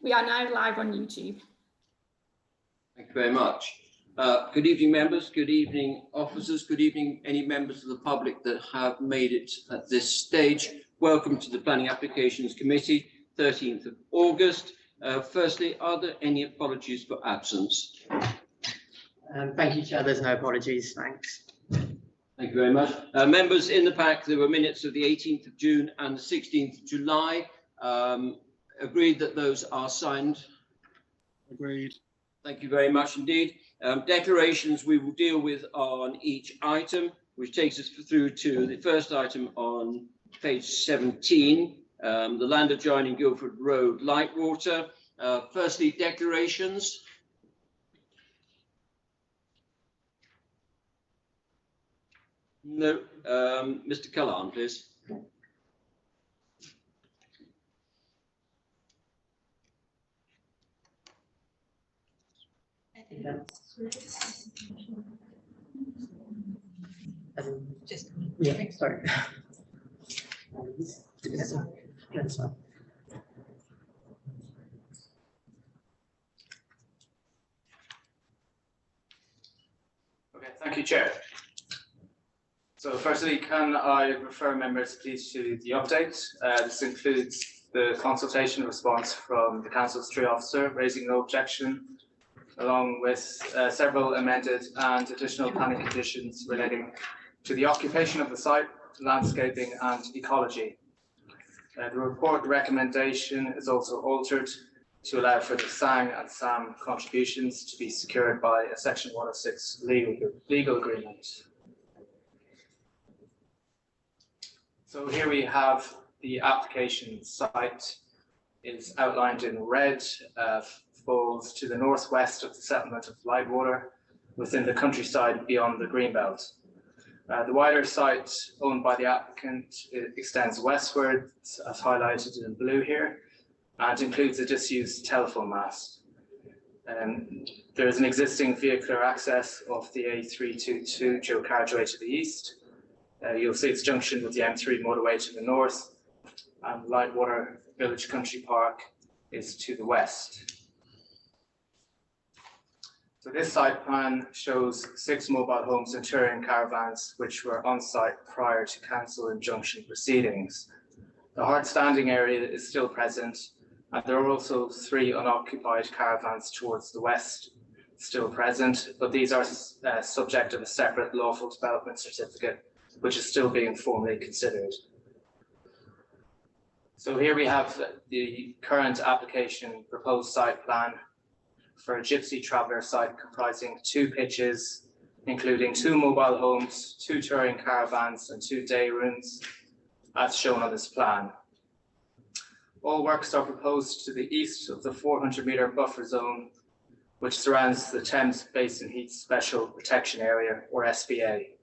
We are now live on YouTube. Thank you very much. Good evening, members. Good evening, officers. Good evening, any members of the public that have made it at this stage. Welcome to the Planning Applications Committee, 13th of August. Firstly, are there any apologies for absence? Thank you, Chair. There's no apologies. Thanks. Thank you very much. Members, in the pack, there were minutes of the 18th of June and the 16th of July. Agreed that those are signed. Agreed. Thank you very much indeed. Declarations we will deal with on each item, which takes us through to the first item on page 17, the land adjoining Guildford Road, Lightwater. Firstly, declarations. No. Mr. Cullen, please. Yeah, sorry. Okay, thank you, Chair. So firstly, can I refer members please to the update? This includes the consultation response from the Council's tree officer raising no objection, along with several amended and additional planning conditions relating to the occupation of the site, landscaping and ecology. The report recommendation is also altered to allow for the SANG and SAM contributions to be secured by a Section 106 legal agreement. So here we have the application site is outlined in red, falls to the northwest of the settlement of Lightwater within the countryside beyond the Greenbelt. The wider site owned by the applicant extends westward, as highlighted in blue here, and includes a disused telephone mast. There is an existing vehicular access of the A322 dual carriageway to the east. You'll see its junction with the M3 motorway to the north, and Lightwater Village Country Park is to the west. So this site plan shows 6 mobile homes and touring caravans which were on site prior to council injunction proceedings. The hard standing area is still present, and there are also 3 unoccupied caravans towards the west still present, but these are subject of a separate lawful development certificate, which is still being formally considered. So here we have the current application proposed site plan for a gypsy traveller site comprising 2 pitches, including 2 mobile homes, 2 touring caravans and 2 day rooms, as shown on this plan. All works are proposed to the east of the 400-metre buffer zone, which surrounds the Thames Basin Heat Special Protection Area, or SBA.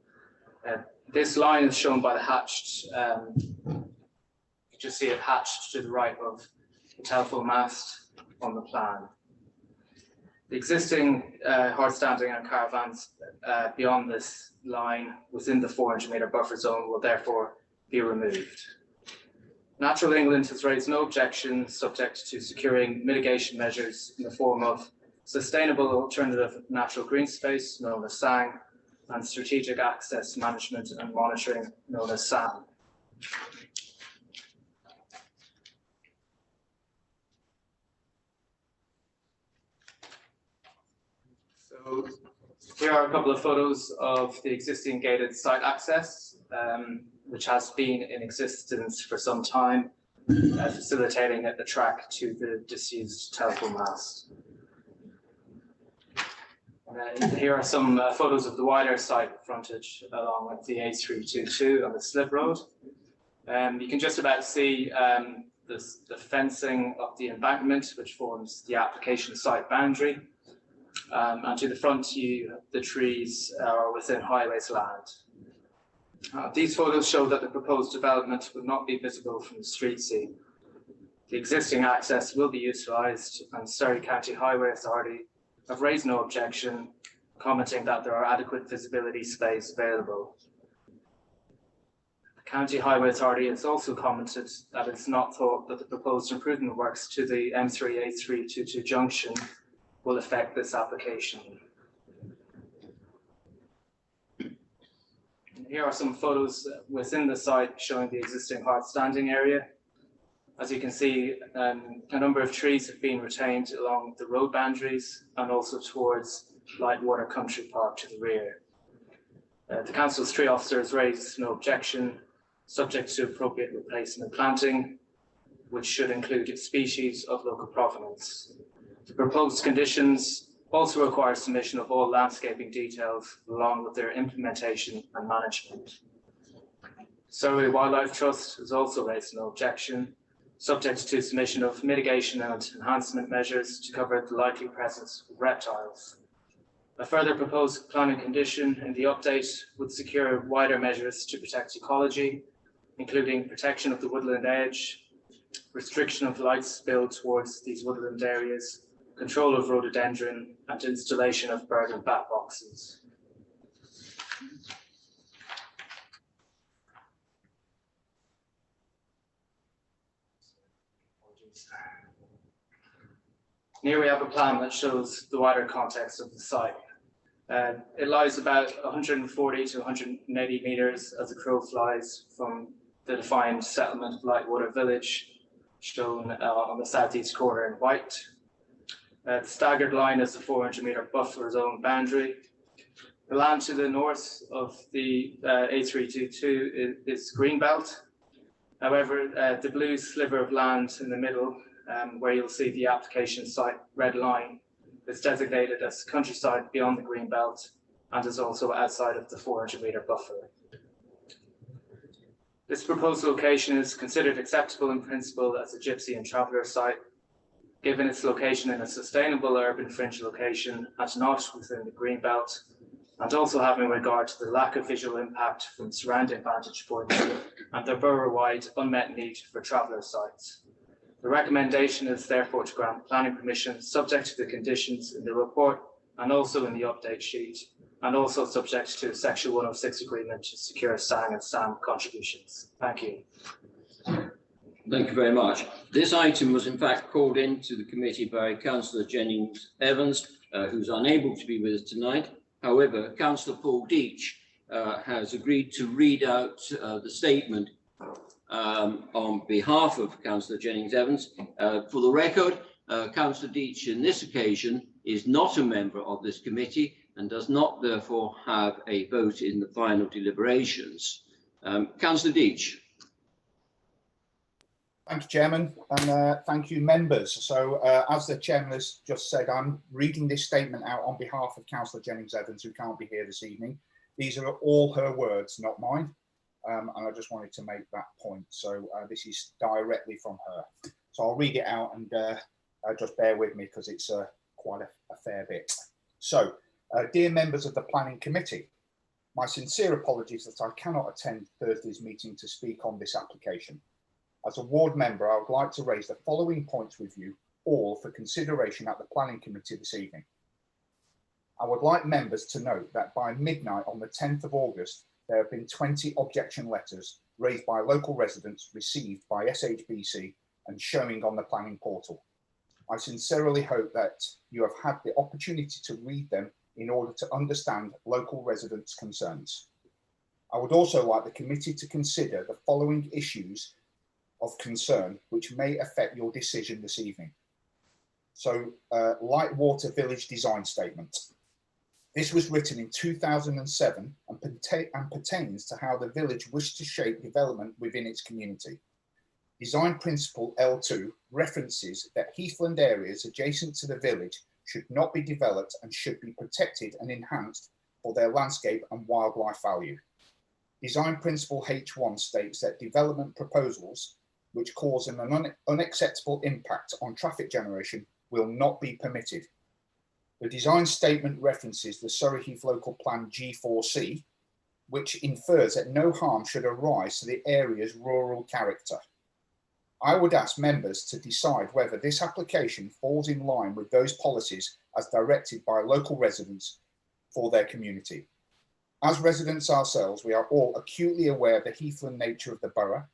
This line is shown by the hatched, you just see it hatched to the right of the telephone mast on the plan. The existing hard standing and caravans beyond this line within the 400-metre buffer zone will therefore be removed. Natural England has raised no objection subject to securing mitigation measures in the form of sustainable alternative natural green space known as SANG and strategic access management and monitoring known as SAM. So here are a couple of photos of the existing gated site access, which has been in existence for some time, facilitating the track to the disused telephone mast. Here are some photos of the wider site frontage along with the A322 on the slip road. You can just about see the fencing of the embankment, which forms the application site boundary. And to the front, the trees are within highways land. These photos show that the proposed development will not be visible from the street scene. The existing access will be utilised, and Surrey County Highway Authority have raised no objection, commenting that there are adequate visibility space available. The County Highway Authority has also commented that it's not thought that the proposed improvement works to the M3A322 junction will affect this application. And here are some photos within the site showing the existing hard standing area. As you can see, a number of trees have been retained along the road boundaries and also towards Lightwater Country Park to the rear. The council's tree officers raised no objection, subject to appropriate replacement planting, which should include species of local provenance. The proposed conditions also require submission of all landscaping details along with their implementation and management. Surrey Wildlife Trust has also raised no objection, subject to submission of mitigation and enhancement measures to cover the likely presence of reptiles. A further proposed planning condition in the update would secure wider measures to protect ecology, including protection of the woodland edge, restriction of light spill towards these woodland areas, control of rhododendron, and installation of bird and bat boxes. Here we have a plan that shows the wider context of the site. It lies about 140 to 180 meters as the crow flies from the defined settlement of Lightwater Village, shown on the southeast corner in white. The staggered line is the 400-meter buffer zone boundary. The land to the north of the A322 is Greenbelt. However, the blue sliver of land in the middle, where you'll see the application site red line, is designated as countryside beyond the Greenbelt and is also outside of the 400-meter buffer. This proposed location is considered acceptable in principle as a gypsy and traveller site, given its location in a sustainable urban fringe location and not within the Greenbelt, and also having regard to the lack of visual impact from surrounding vantage points and the borough-wide unmet need for traveller sites. The recommendation is therefore to grant planning permission subject to the conditions in the report and also in the update sheet, and also subject to Section 106 agreement to secure SANG and SAM contributions. Thank you. Thank you very much. This item was in fact called into the committee by Councillor Jennings Evans, who's unable to be with us tonight. However, Councillor Paul Deach has agreed to read out the statement on behalf of Councillor Jennings Evans. For the record, Councillor Deach in this occasion is not a member of this committee and does not therefore have a vote in the final deliberations. Councillor Deach. Thank you, Chairman, and thank you, members. So, as the Chairman has just said, I'm reading this statement out on behalf of Councillor Jennings Evans, who can't be here this evening. These are all her words, not mine, and I just wanted to make that point. So, this is directly from her. So, I'll read it out and just bear with me because it's quite a fair bit. So, dear members of the Planning Committee, my sincere apologies that I cannot attend Thursday's meeting to speak on this application. As a ward member, I would like to raise the following points with you all for consideration at the Planning Committee this evening. I would like members to note that by midnight on the 10th of August, there have been 20 objection letters raised by local residents received by SHBC and showing on the planning portal. I sincerely hope that you have had the opportunity to read them in order to understand local residents' concerns. I would also like the committee to consider the following issues of concern which may affect your decision this evening. So, Lightwater Village Design Statement. This was written in 2007 and pertains to how the village wished to shape development within its community. Design Principle L2 references that heathland areas adjacent to the village should not be developed and should be protected and enhanced for their landscape and wildlife value. Design Principle H1 states that development proposals which cause an unacceptable impact on traffic generation will not be permitted. The design statement references the Surrey Heath Local Plan G4C, which infers that no harm should arise to the area's rural character. I would ask members to decide whether this application falls in line with those policies as directed by local residents for their community. As residents ourselves, we are all acutely aware of the heathland nature of the borough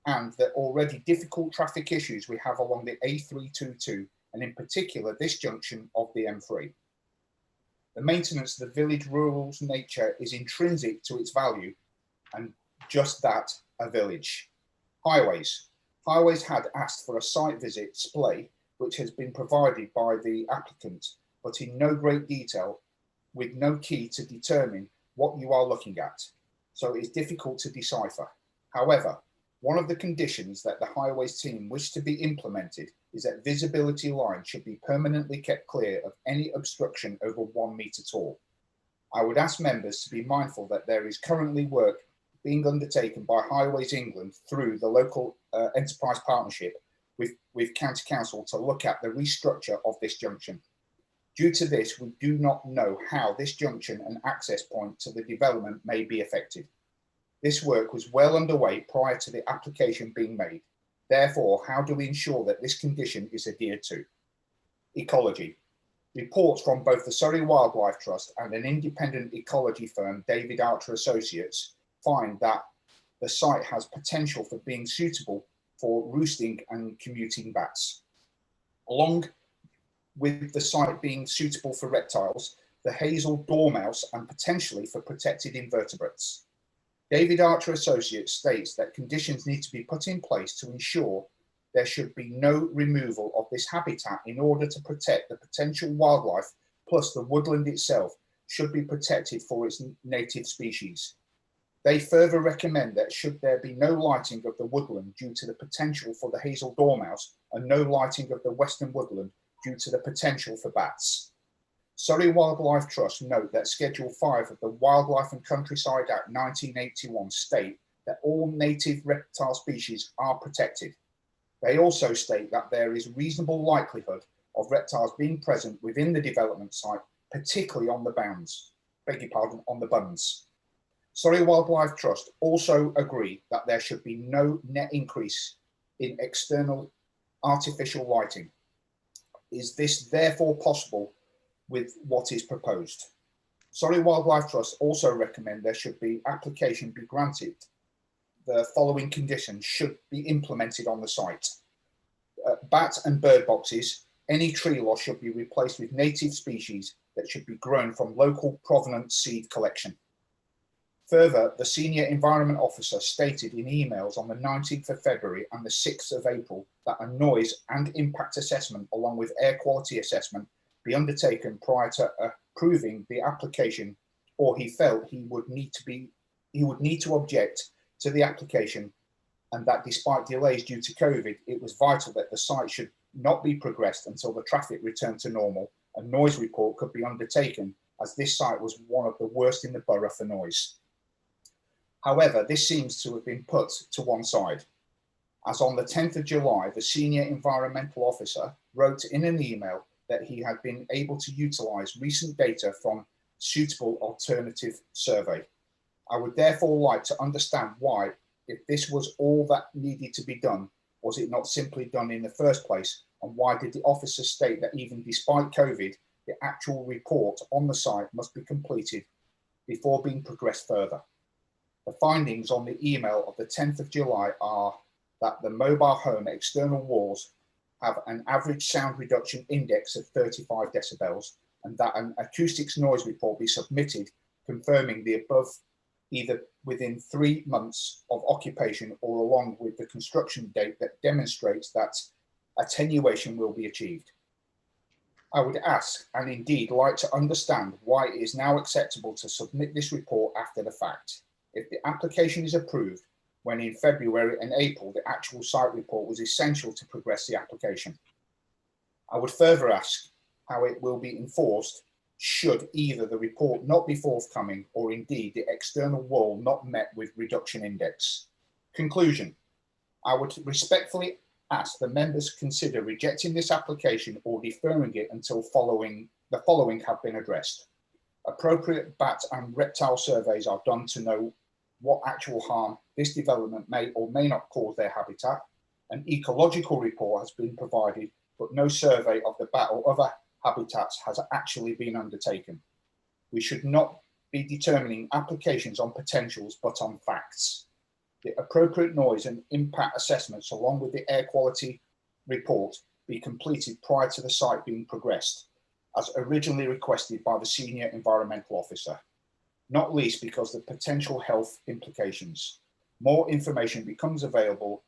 and the already difficult traffic issues we have along the A322 and in particular this junction of the M3. The maintenance of the village rural's nature is intrinsic to its value and just that, a village. Highways. Highways had asked for a site visit splay which has been provided by the applicant, but in no great detail with no key to determine what you are looking at. So it is difficult to decipher. However, one of the conditions that the highways team wish to be implemented is that visibility lines should be permanently kept clear of any obstruction over 1 metre tall. I would ask members to be mindful that there is currently work being undertaken by Highways England through the local enterprise partnership with County Council to look at the restructure of this junction. Due to this, we do not know how this junction and access point to the development may be affected. This work was well underway prior to the application being made. Therefore, how do we ensure that this condition is adhered to? Ecology. Reports from both the Surrey Wildlife Trust and an independent ecology firm, David Archer Associates, find that the site has potential for being suitable for roosting and commuting bats. Along with the site being suitable for reptiles, the hazel dormouse and potentially for protected invertebrates. David Archer Associates states that conditions need to be put in place to ensure there should be no removal of this habitat in order to protect the potential wildlife, plus the woodland itself should be protected for its native species. They further recommend that should there be no lighting of the woodland due to the potential for the hazel dormouse and no lighting of the western woodland due to the potential for bats. Surrey Wildlife Trust note that Schedule 5 of the Wildlife and Countryside Act 1981 state that all native reptile species are protected. They also state that there is reasonable likelihood of reptiles being present within the development site, particularly on the bounds, on the bunds. Surrey Wildlife Trust also agree that there should be no net increase in external artificial lighting. Is this therefore possible with what is proposed? Surrey Wildlife Trust also recommend there should be application be granted. The following conditions should be implemented on the site. Bat and bird boxes, any tree loss should be replaced with native species that should be grown from local provenance seed collection. Further, the Senior Environment Officer stated in emails on the 19th of February and the 6th of April that a noise and impact assessment along with air quality assessment be undertaken prior to approving the application, or he felt he would need to object to the application, and that despite delays due to COVID, it was vital that the site should not be progressed until the traffic returned to normal. A noise report could be undertaken as this site was one of the worst in the borough for noise. However, this seems to have been put to one side, as on the 10th of July, the Senior Environmental Officer wrote in an email that he had been able to utilise recent data from suitable alternative survey. I would therefore like to understand why, if this was all that needed to be done, was it not simply done in the first place? And why did the officer state that even despite COVID, the actual report on the site must be completed before being progressed further? The findings on the email of the 10th of July are that the mobile home external walls have an average sound reduction index of 35 decibels and that an acoustics noise report be submitted confirming the above either within 3 months of occupation or along with the construction date that demonstrates that attenuation will be achieved. I would ask and indeed like to understand why it is now acceptable to submit this report after the fact. If the application is approved, when in February and April the actual site report was essential to progress the application. I would further ask how it will be enforced should either the report not be forthcoming or indeed the external wall not met with reduction index. Conclusion, I would respectfully ask the members consider rejecting this application or deferring it until the following have been addressed. Appropriate bat and reptile surveys are done to know what actual harm this development may or may not cause their habitat. An ecological report has been provided, but no survey of the bat or other habitats has actually been undertaken. We should not be determining applications on potentials but on facts. The appropriate noise and impact assessments along with the air quality report be completed prior to the site being progressed, as originally requested by the Senior Environmental Officer, not least because of the potential health implications. More information becomes available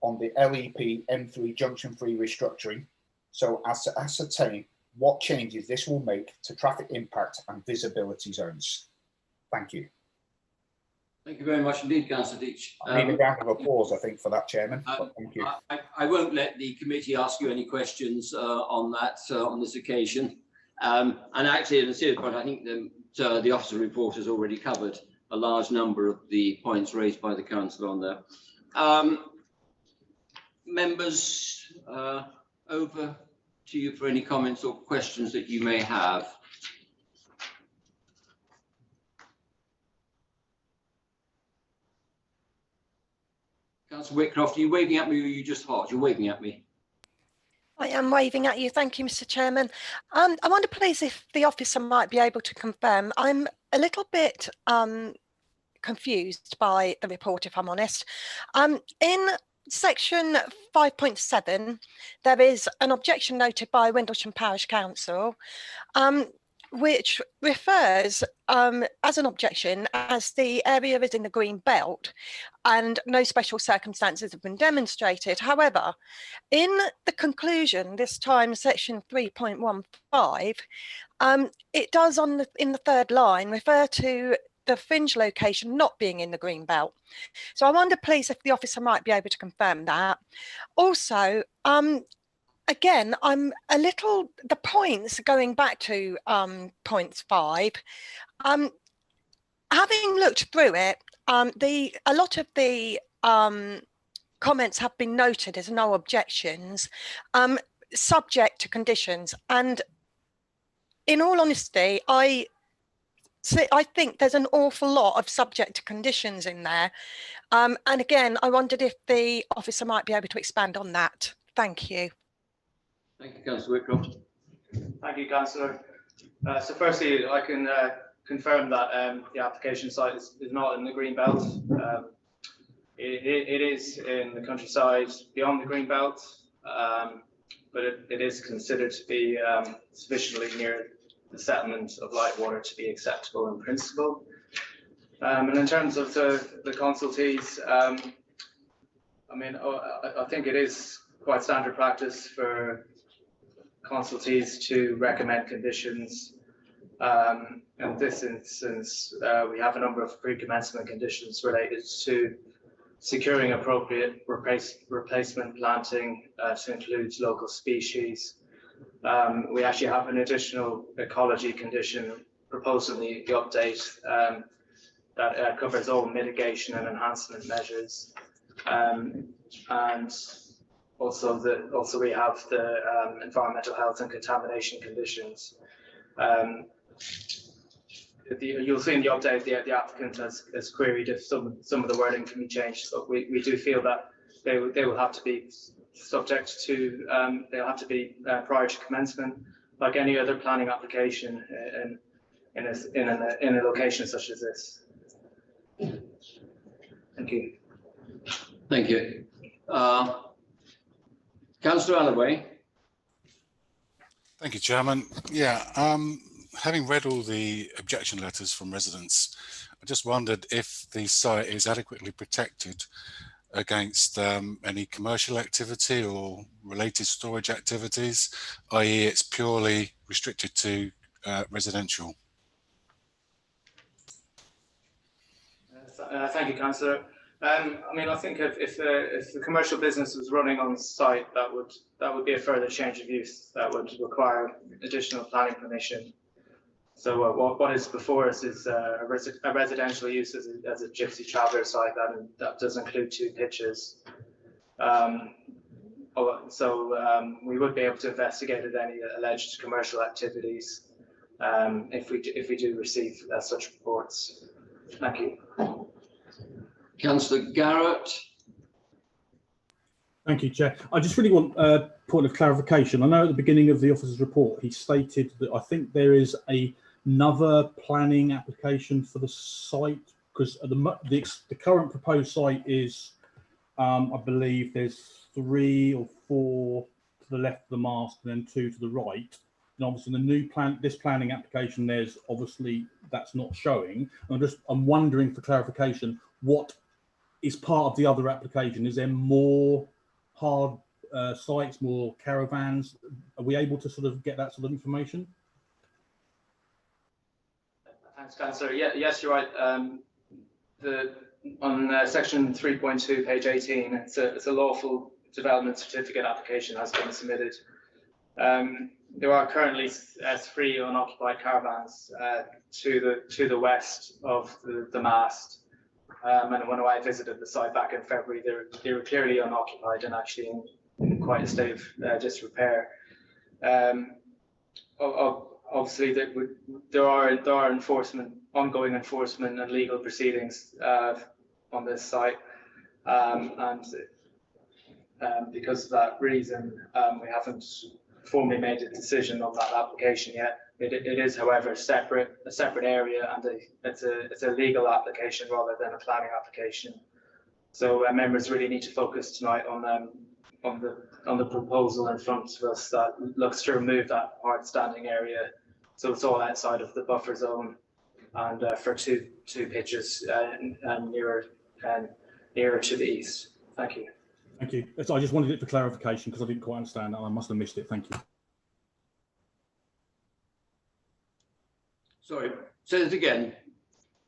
on the LEP M3 junction-free restructuring, so as to ascertain what changes this will make to traffic impact and visibility zones. Thank you. Thank you very much indeed, Councillor Deach. I need a round of applause, I think, for that, Chairman. But thank you. I won't let the committee ask you any questions on that on this occasion. And actually, in a serious point, I think the officer report has already covered a large number of the points raised by the council on there. Members, over to you for any comments or questions that you may have. Councillor Whitcroft, are you waving at me or are you just hot? You're waving at me. I am waving at you. Thank you, Mr. Chairman. I wonder, please, if the officer might be able to confirm. I'm a little bit confused by the report, if I'm honest. In section 5.7, there is an objection noted by Windlesham Parish Council, which refers as an objection as the area is in the green belt and no special circumstances have been demonstrated. However, in the conclusion, this time section 3.15, it does in the third line refer to the fringe location not being in the green belt. So I wonder, please, if the officer might be able to confirm that. Also, again, I'm a little, the points going back to points 5, having looked through it, a lot of the comments have been noted as no objections, subject to conditions. And in all honesty, I think there's an awful lot of subject to conditions in there. And again, I wondered if the officer might be able to expand on that. Thank you. Thank you, Councillor Whitcroft. Thank you, Councillor. So firstly, I can confirm that the application site is not in the green belt. It is in the countryside beyond the green belt, but it is considered to be sufficiently near the settlement of light water to be acceptable in principle. And in terms of the consultees, I mean, I think it is quite standard practice for consultees to recommend conditions. In this instance, we have a number of pre-commencement conditions related to securing appropriate replacement planting to include local species. We actually have an additional ecology condition proposed in the update that covers all mitigation and enhancement measures. And also we have the environmental health and contamination conditions. You'll see in the update the applicant has queried if some of the wording can be changed. So we do feel that they will have to be subject to they'll have to be prior to commencement, like any other planning application in a location such as this. Thank you. Thank you. Councillor Allaway. Thank you, Chairman. Yeah, having read all the objection letters from residents, I just wondered if the site is adequately protected against any commercial activity or related storage activities, i.e. it's purely restricted to residential. Thank you, Councillor. I mean, I think if the commercial business was running on site, that would be a further change of use that would require additional planning permission. So what is before us is a residential use as a gypsy traveller site that does include 2 pitches. We would be able to investigate any alleged commercial activities if we do receive such reports. Thank you. Councillor Garrett. Thank you, Chair. I just really want a point of clarification. I know at the beginning of the officer's report, he stated that I think there is a another planning application for the site? Because the current proposed site is, I believe there's 3 or 4 to the left of the mast and then 2 to the right. And obviously the new plan, this planning application, there's obviously that's not showing. I'm wondering for clarification, what is part of the other application? Is there more hard sites, more caravans? Are we able to sort of get that sort of information? Thanks, Councillor. Yeah, yes, you're right. On section 3.2, page 18, it's a lawful development certificate application has been submitted. There are currently 3 unoccupied caravans to the west of the mast. And when I visited the site back in February, they were clearly unoccupied and actually in quite a state of disrepair. Obviously, there are ongoing enforcement and legal proceedings on this site, and because of that reason, we haven't formally made a decision on that application yet. It is, however, a separate area, and it's a legal application rather than a planning application. So members really need to focus tonight on the proposal in front of us that looks to remove that hard standing area, so it's all outside of the buffer zone, and for two pitches nearer to the east. Thank you. Thank you. So I just wanted it for clarification because I didn't quite understand that. I must have missed it. Thank you. Sorry, say it again,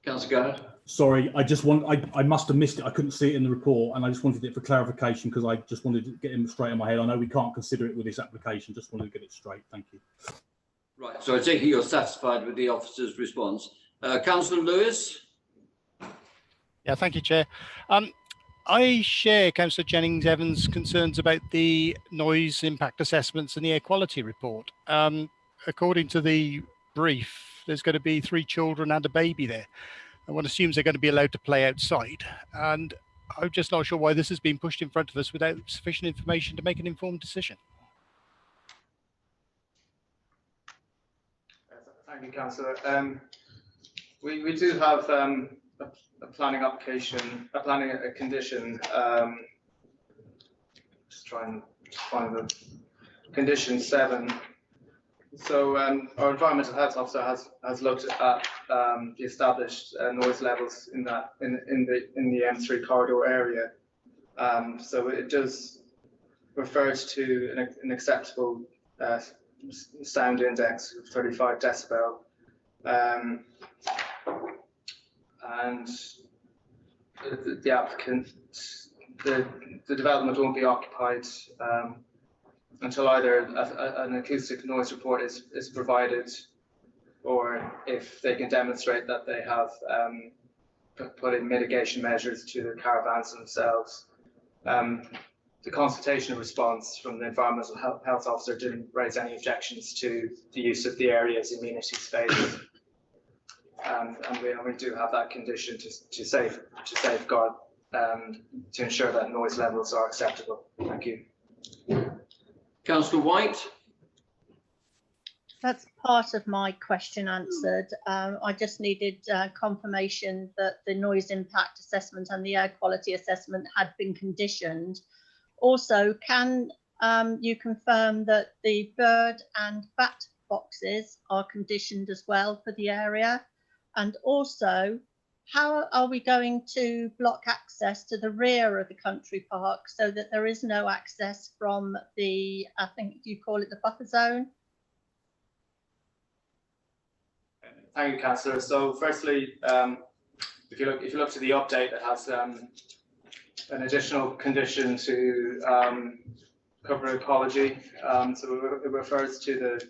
Councillor Garrett. Sorry, I must have missed it. I couldn't see it in the report, and I just wanted it for clarification because I just wanted to get him straight in my head. I know we can't consider it with this application. Just wanted to get it straight. Thank you. Right, so I take it you're satisfied with the officer's response. Councillor Lewis. Yeah, thank you, Chair. I share Councillor Jennings-Evans' concerns about the noise impact assessments and the air quality report. According to the brief, there's going to be 3 children and a baby there. And one assumes they're going to be allowed to play outside. And I'm just not sure why this has been pushed in front of us without sufficient information to make an informed decision. Thank you, Councillor. We do have a planning application, a condition. Just try and find the condition 7. So our environmental health officer has looked at the established noise levels in the M3 corridor area. So it does refers to an acceptable sound index of 35 decibel. And the applicant, the development won't be occupied until either an acoustic noise report is provided, or if they can demonstrate that they have put in mitigation measures to the caravans themselves. The consultation response from the environmental health officer didn't raise any objections to the use of the area as amenity space. And we do have that condition to safeguard to ensure that noise levels are acceptable. Thank you. Councillor White. That's part of my question answered. I just needed confirmation that the noise impact assessment and the air quality assessment had been conditioned. Also, can you confirm that the bird and bat boxes are conditioned as well for the area? And also, how are we going to block access to the rear of the country park so that there is no access from the, I think you call it the buffer zone? Thank you, Councillor. So firstly, if you look to the update, it has an additional condition to cover ecology. So it refers to the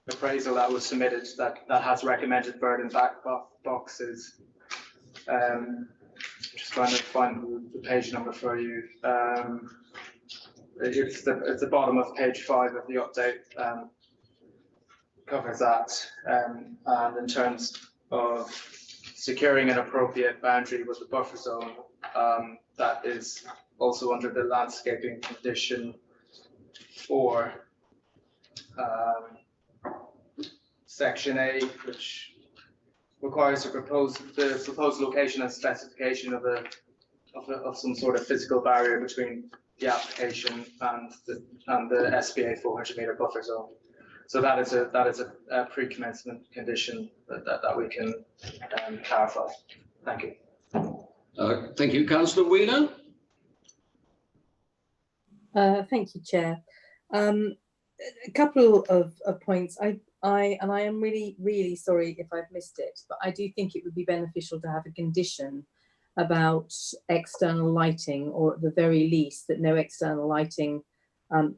appraisal that was submitted that has recommended bird and bat boxes. Just trying to find the page number for you. It's the bottom of page 5 of the update. Covers that, and in terms of securing an appropriate boundary with the buffer zone, that is also under the landscaping condition 4. section A, which requires the proposed location and specification of some sort of physical barrier between the application and the SBA 400-meter buffer zone. So that is a pre-commencement condition that we can clarify. Thank you. Thank you, Councillor Wheeler. Thank you, Chair. A couple of points. I am really sorry if I've missed it, but I do think it would be beneficial to have a condition about external lighting, or at the very least that no external lighting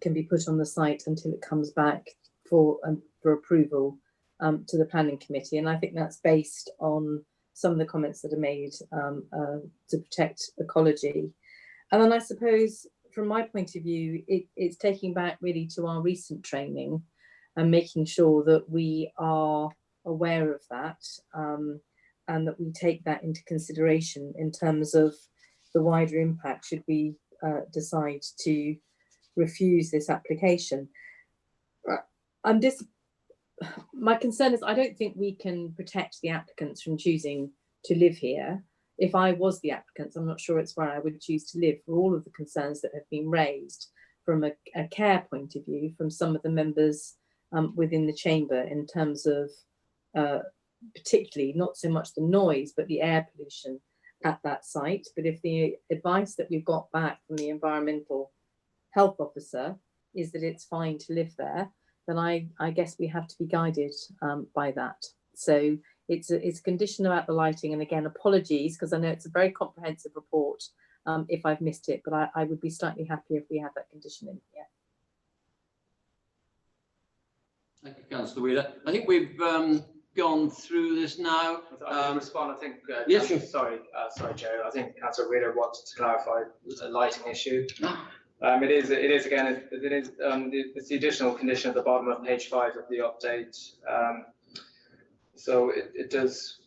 can be put on the site until it comes back for approval to the planning committee. And I think that's based on some of the comments that are made to protect ecology. And then I suppose from my point of view, it's taking back really to our recent training and making sure that we are aware of that and that we take that into consideration in terms of the wider impact should we decide to refuse this application. My concern is I don't think we can protect the applicants from choosing to live here. If I was the applicants, I'm not sure it's where I would choose to live, for all of the concerns that have been raised from a care point of view from some of the members within the chamber in terms of particularly not so much the noise, but the air pollution at that site. But if the advice that we've got back from the environmental health officer is that it's fine to live there, then I guess we have to be guided by that. So it's a condition about the lighting. And again, apologies, because I know it's a very comprehensive report if I've missed it, but I would be slightly happier if we had that condition in here. Thank you, Councillor Wheeler. I think we've gone through this now. I can respond. I think. Yes, sure. Sorry, Chair. I think Councillor Wheeler wanted to clarify the lighting issue. It's the additional condition at the bottom of page 5 of the update. So it does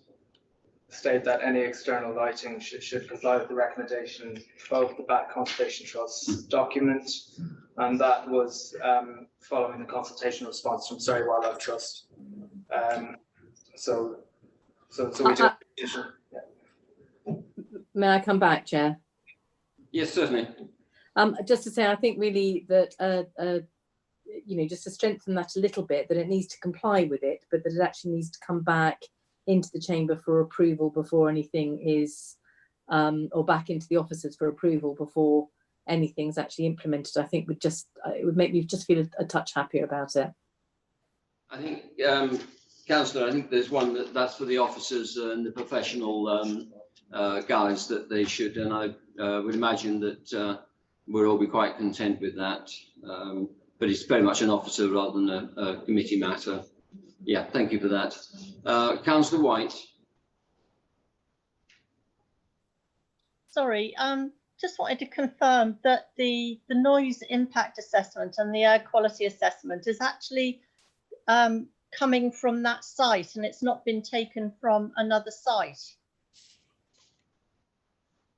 state that any external lighting should comply with the recommendation of the Bat Conservation Trust document, and that was following the consultation response from Surrey Wildlife Trust. So we do. Yeah. May I come back, Chair? Yes, certainly. Just to say, I think really that, just to strengthen that a little bit, that it needs to comply with it, but that it actually needs to come back into the chamber for approval before anything is, or back into the officers for approval before anything's actually implemented. I think it would make me just feel a touch happier about it. I think, Councillor, I think there's one that's for the officers and the professional guys that they should, and I would imagine that we'll all be quite content with that. But it's very much an officer rather than a committee matter. Yeah, thank you for that. Councillor White. Sorry, just wanted to confirm that the noise impact assessment and the air quality assessment is actually coming from that site, and it's not been taken from another site.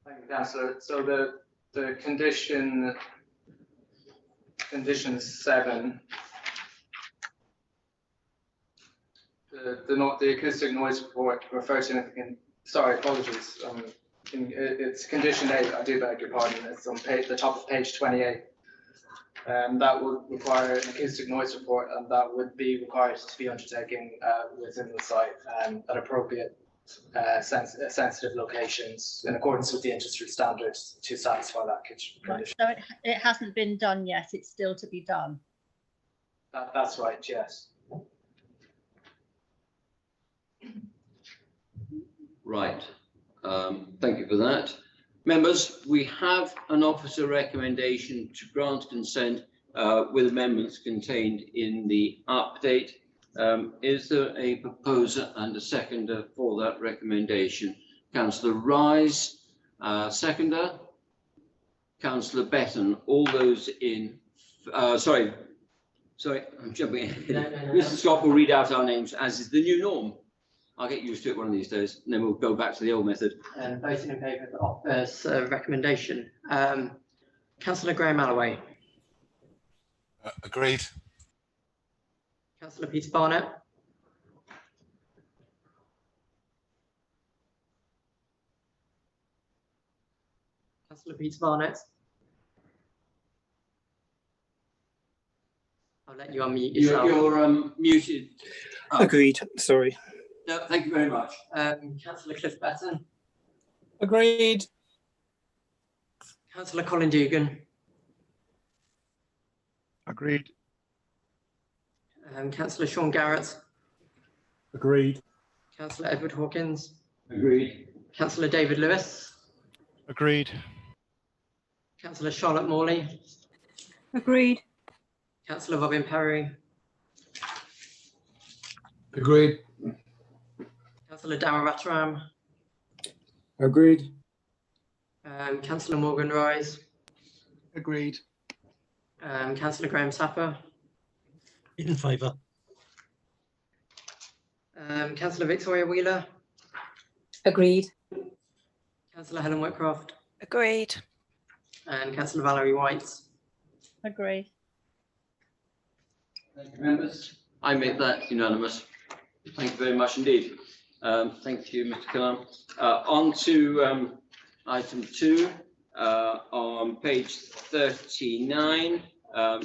Thank you, Councillor. So the condition 7, the acoustic noise report referred to sorry, apologies. It's condition 8. I do beg your pardon. It's on the top of page 28. That would require an acoustic noise report, and that would be required to be undertaken within the site at appropriate sensitive locations in accordance with the industry standards to satisfy that condition. Right, so it hasn't been done yet. It's still to be done. That's right. Yes. Right. Thank you for that. Members, we have an officer recommendation to grant consent with amendments contained in the update. Is there a proposer and a seconder for that recommendation? Councillor Rise, seconder. Councillor Betton. All those in. Sorry, I'm jumping in. No. Mr. Scott will read out our names, as is the new norm. I'll get used to it one of these days, and then we'll go back to the old method. Voting in favour of the officer's recommendation. Councillor Graham Alloway. Agreed. Councillor Peter Barnett. Councillor Peter Barnett. I'll let you unmute yourself. You're muted. Oh, Agreed. Sorry. no, thank you very much. Councillor Cliff Betton. Agreed. Councillor Colin Dugan. Agreed. Councillor Sean Garrett. Agreed. Councillor Edward Hawkins. Agreed. Councillor David Lewis. Agreed. Councillor Charlotte Morley. Agreed. Councillor Robin Perry. Agreed. Councillor Darren Ratteram. Agreed. Councillor Morgan Rise. Agreed. Councillor Graham Tapper. In favour. Councillor Victoria Wheeler. Agreed. Councillor Helen Whitcroft. Agreed. And Councillor Valerie White. Agree. Thank you, members. I make that unanimous. Thank you very much indeed. Thank you, Mr. Killam. On to item 2 on page 39,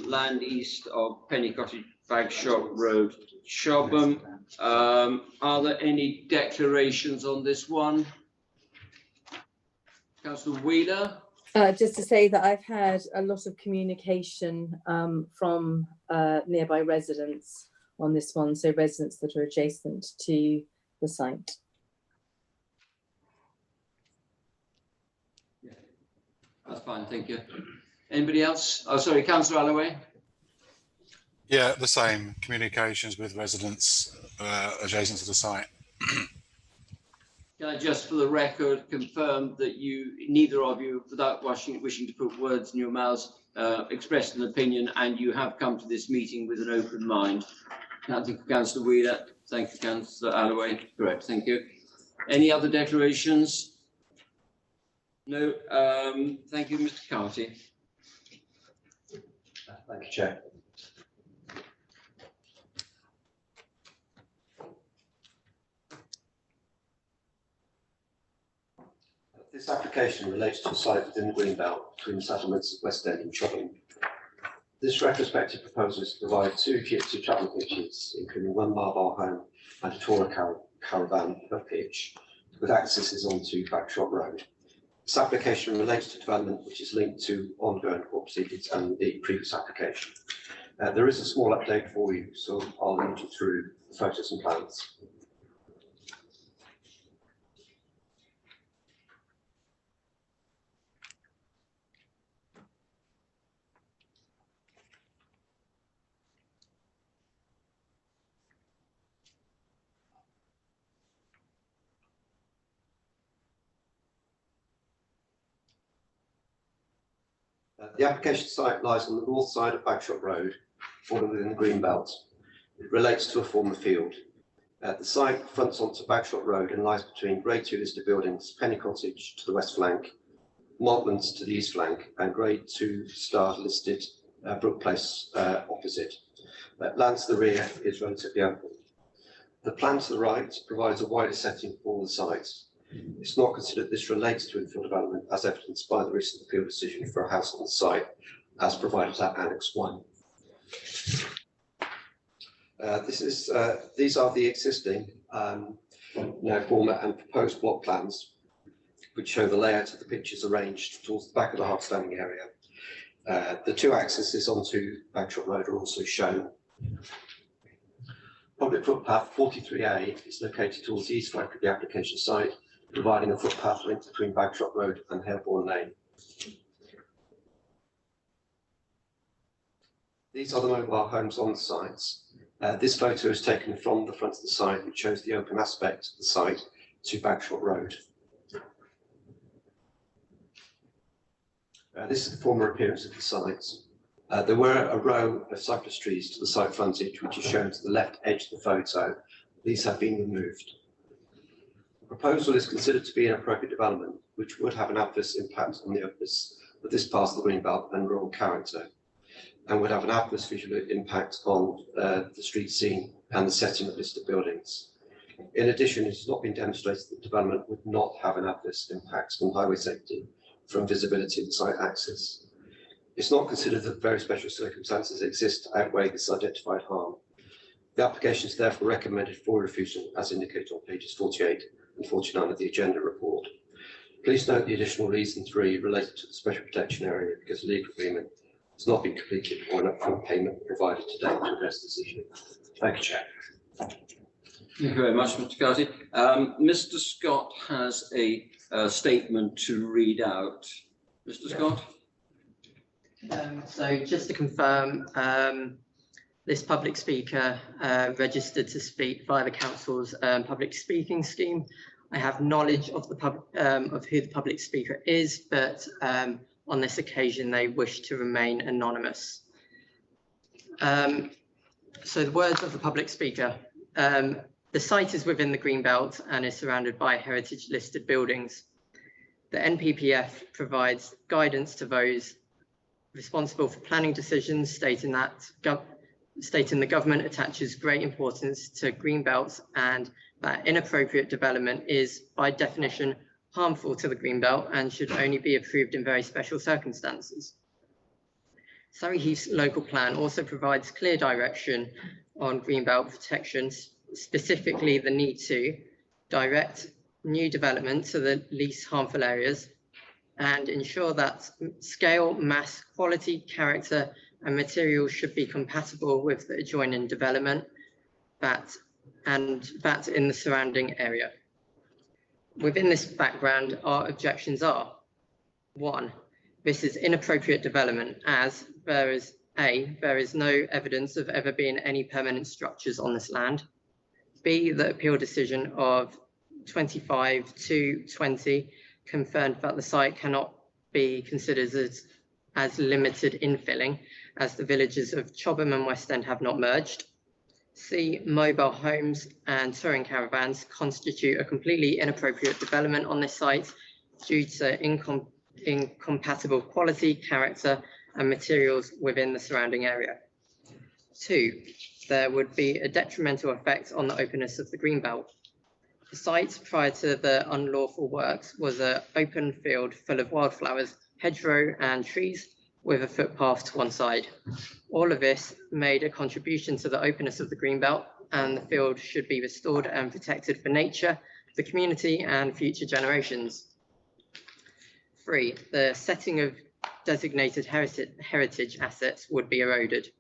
land east of Penny Cottage Bagshot Road, Shobham. Are there any declarations on this one? Councillor Wheeler? Just to say that I've had a lot of communication from nearby residents on this one, so residents that are adjacent to the site. Yeah, that's fine, thank you. Anybody else? Oh, sorry, Councillor Alloway. Yeah, the same communications with residents adjacent to the site. Can I just, for the record, confirm that neither of you, without wishing to put words in your mouths, expressed an opinion, and you have come to this meeting with an open mind? Thank you, Councillor Wheeler. Thank you, Councillor Alloway. Correct. Thank you. Any other declarations? No. Thank you, Mr. Carty. Thank you, Chair. This application relates to a site within the Greenbelt between the settlements of West End and Shobham. This retrospective proposal is to provide 2 gypsy travel pitches, including 1 mobile home and a tourer caravan per pitch, with accesses onto Bagshot Road. This application relates to development which is linked to ongoing court proceedings and the previous application. There is a small update for you, so I'll lead you through the photos and plans. The application site lies on the north side of Bagshot Road, falling within the Greenbelt. It relates to a former field. The site fronts onto Bagshot Road and lies between Grade 2 listed buildings, Penny Cottage to the west flank, Maltlands to the east flank, and Grade 2 star listed Brook Place opposite. Land to the rear is relatively open. The plan to the right provides a wider setting for all the sites. It's not considered this relates to infill development as evidenced by the recent appeal decision for a house on the site as provided at Annex 1. These are the existing now former and proposed block plans which show the layout of the pitches arranged towards the back of the hard standing area. The 2 accesses onto Bagshot Road are also shown. Public footpath 43A is located towards the east flank of the application site, providing a footpath link between Bagshot Road and Hareborn Lane. These are the mobile homes on the sites. This photo is taken from the front of the site, which shows the open aspect of the site to Bagshot Road. This is the former appearance of the site. There were a row of cypress trees to the site frontage, which is shown to the left edge of the photo. These have been removed. The proposal is considered to be an appropriate development, which would have an adverse impact on the openness of this part of the Greenbelt and rural character, and would have an adverse visual impact on the street scene and the setting of listed buildings. In addition, it has not been demonstrated that development would not have an adverse impact on highway safety from visibility of the site access. It's not considered that very special circumstances exist to outweigh this identified harm. The application is therefore recommended for refusal as indicated on pages 48 and 49 of the agenda report. Please note the additional reason 3 related to the special protection area because the legal agreement has not been completed or an upfront payment provided to date to address this issue. Thank you, Chair. Thank you very much, Mr. Carty. Mr. Scott has a statement to read out. Mr. Scott? So just to confirm, this public speaker registered to speak via the council's public speaking scheme. I have knowledge of of who the public speaker is, but on this occasion they wish to remain anonymous. So the words of the public speaker. The site is within the Greenbelt and is surrounded by heritage listed buildings. The NPPF provides guidance to those responsible for planning decisions, stating the government attaches great importance to greenbelts and that inappropriate development is, by definition, harmful to the greenbelt and should only be approved in very special circumstances. Surrey Heath's local plan also provides clear direction on greenbelt protection, specifically the need to direct new development to the least harmful areas and ensure that scale, mass, quality, character and materials should be compatible with the adjoining development that in the surrounding area. Within this background, our objections are: 1, this is inappropriate development as there is no evidence of ever being any permanent structures on this land. B, the appeal decision of 25/2/20 confirmed that the site cannot be considered as limited infilling as the villages of Chobham and West End have not merged. C, mobile homes and touring caravans constitute a completely inappropriate development on this site due to incompatible quality, character and materials within the surrounding area. 2, there would be a detrimental effect on the openness of the greenbelt. The site prior to the unlawful works was an open field full of wildflowers, hedgerow and trees with a footpath to one side. All of this made a contribution to the openness of the greenbelt, and the field should be restored and protected for nature, the community and future generations. 3, the setting of designated heritage assets would be eroded.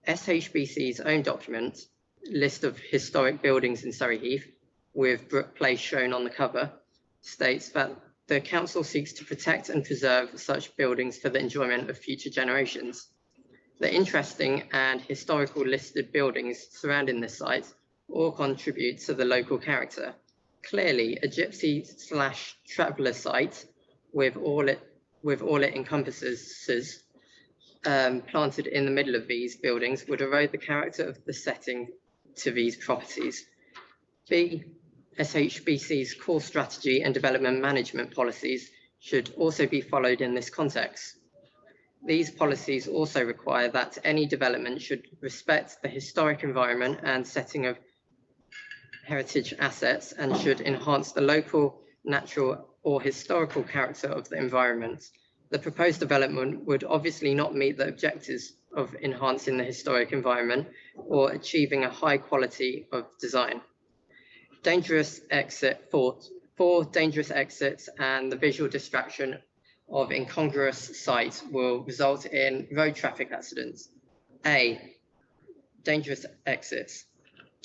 SHBC's own document, list of historic buildings in Surrey Heath, with Brook Place shown on the cover, states that the council seeks to protect and preserve such buildings for the enjoyment of future generations. The interesting and historical listed buildings surrounding this site all contribute to the local character. Clearly, a gypsy/traveller site with all it encompasses planted in the middle of these buildings would erode the character of the setting to these properties. B, SHBC's core strategy and development management policies should also be followed in this context. These policies also require that any development should respect the historic environment and setting of heritage assets and should enhance the local, natural or historical character of the environment. The proposed development would obviously not meet the objectives of enhancing the historic environment or achieving a high quality of design. Dangerous exit for dangerous exits and the visual distraction of incongruous sites will result in road traffic accidents. A, dangerous exits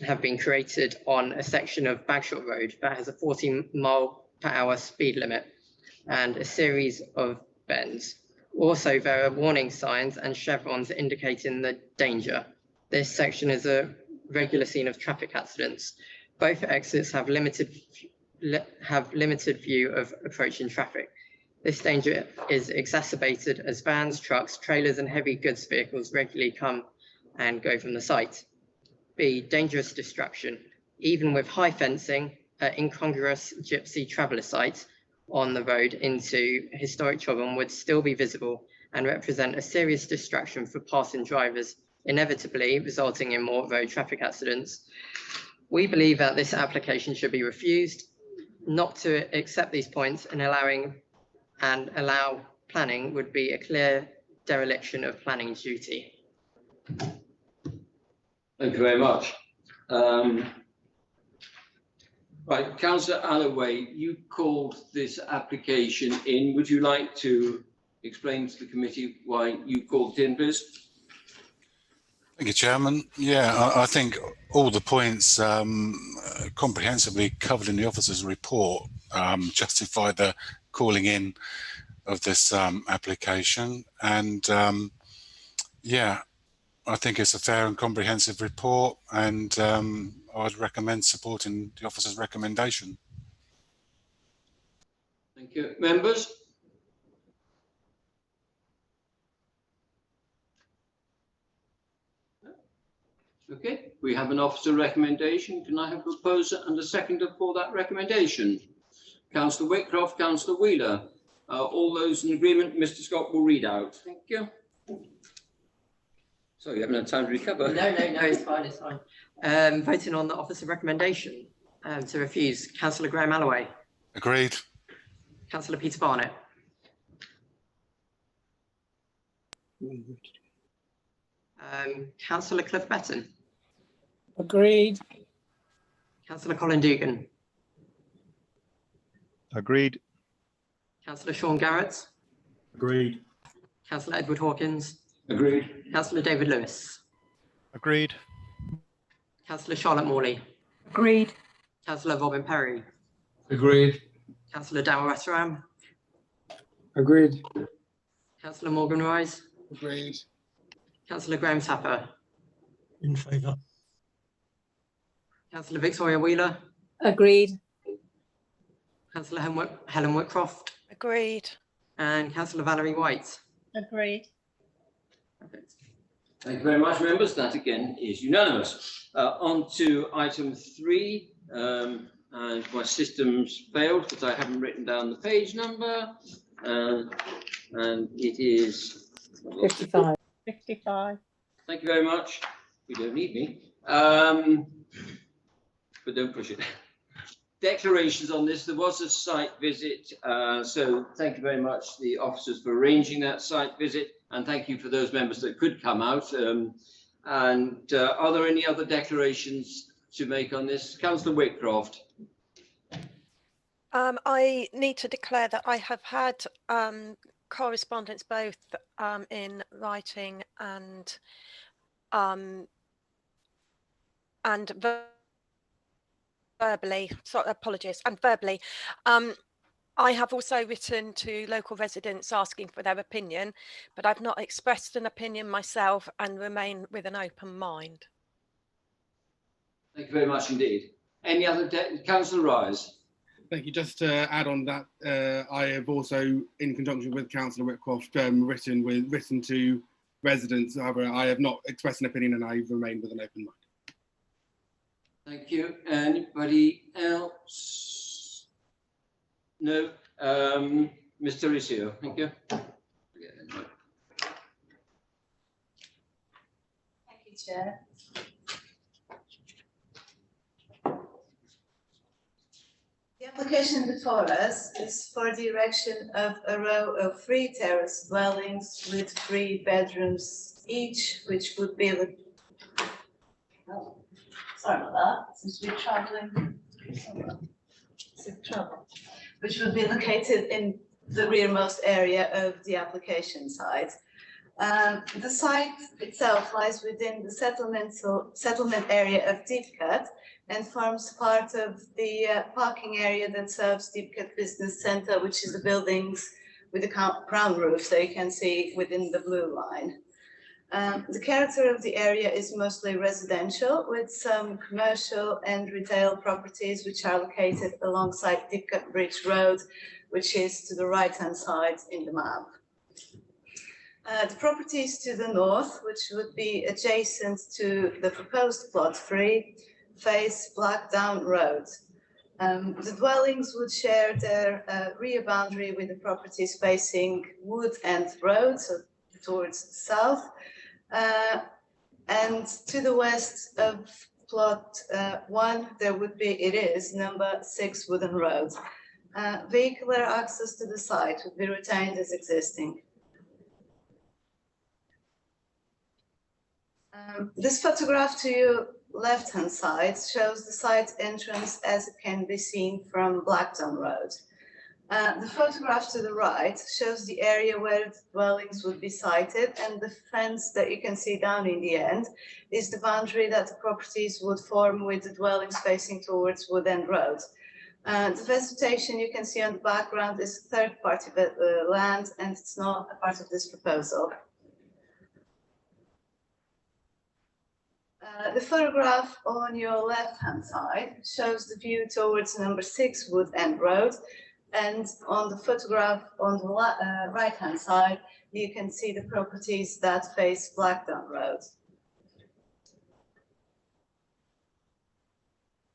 have been created on a section of Bagshot Road that has a 40-mile/hour speed limit and a series of bends. Also, there are warning signs and chevrons indicating the danger. This section is a regular scene of traffic accidents. Both exits have limited view of approaching traffic. This danger is exacerbated as vans, trucks, trailers and heavy goods vehicles regularly come and go from the site. B, dangerous distraction. Even with high fencing, an incongruous gypsy traveller site on the road into historic Chobham would still be visible and represent a serious distraction for passing drivers, inevitably resulting in more road traffic accidents. We believe that this application should be refused. Not to accept these points and allowing and allow planning would be a clear dereliction of planning duty. Thank you very much. Right, Councillor Allaway, you called this application in. Would you like to explain to the committee why you called it in, please? Thank you, Chairman. Yeah, I think all the points comprehensively covered in the officer's report justify the calling in of this application. And yeah, I think it's a fair and comprehensive report, and I'd recommend supporting the officer's recommendation. Thank you. Members? Okay, we have an officer recommendation. Can I have a proposer and a seconder for that recommendation? Councillor Whitcroft, Councillor Wheeler. All those in agreement, Mr. Scott will read out. Thank you. Sorry, you haven't had time to recover. No, it's fine, it's fine. Voting on the officer recommendation to refuse, Councillor Graham Allaway. Agreed. Councillor Peter Barnett. Councillor Cliff Betton. Agreed. Councillor Colin Dugan. Agreed. Councillor Sean Garrett. Agreed. Councillor Edward Hawkins. Agreed. Councillor David Lewis. Agreed. Councillor Charlotte Morley. Agreed. Councillor Robin Perry. Agreed. Councillor Darryl Restaram. Agreed. Councillor Morgan Rise. Agreed. Councillor Graham Tapper. In favour. Councillor Victoria Wheeler. Agreed. Councillor Helen Whitcroft. Agreed. And Councillor Valerie White. Agreed. Perfect. Thank you very much, members. That again is unanimous. On to item 3. And my system's failed because I haven't written down the page number. And it is 55. 55. Thank you very much. You don't need me. But don't push it. Declarations on this. There was a site visit. So thank you very much, the officers, for arranging that site visit. And thank you for those members that could come out. Are there any other declarations to make on this? Councillor Whitcroft. I need to declare that I have had correspondence both in writing and verbally. Sorry, apologies, and verbally. I have also written to local residents asking for their opinion, but I've not expressed an opinion myself and remain with an open mind. Thank you very much indeed. Any other Councillor Rise? Thank you. Just to add on that, I have also, in conjunction with Councillor Whitcroft, written to residents. However, I have not expressed an opinion, and I remain with an open mind. Thank you. Anybody else? No. Mr. Riccio, thank you. Thank you, Chair. The application before us is for the erection of a row of 3 terrace dwellings with 3 bedrooms each, which would be sorry about that, seems to be travelling. Which would be located in the rearmost area of the application site. The site itself lies within the settlement area of Deepcut and forms part of the parking area that serves Deepcut Business Centre, which is the buildings with the crown roof that you can see within the blue line. The character of the area is mostly residential, with some commercial and retail properties which are located alongside Deepcut Bridge Road, which is to the right-hand side in the map. The properties to the north, which would be adjacent to the proposed plot 3, face Blackdown Road. The dwellings would share their rear boundary with the properties facing Wood End Road, so towards the south, and to the west of plot 1, there would be, it is number 6 Wooden Road. Vehicular access to the site would be retained as existing. This photograph to your left-hand side shows the site entrance as it can be seen from Blackdown Road. The photograph to the right shows the area where the dwellings would be sited, and the fence that you can see down in the end is the boundary that the properties would form with the dwellings facing towards Wood End Road. The vegetation you can see on the background is third-party land, and it's not a part of this proposal. The photograph on your left-hand side shows the view towards number 6 Wood End Road, and on the photograph on the right-hand side, you can see the properties that face Blackdown Road.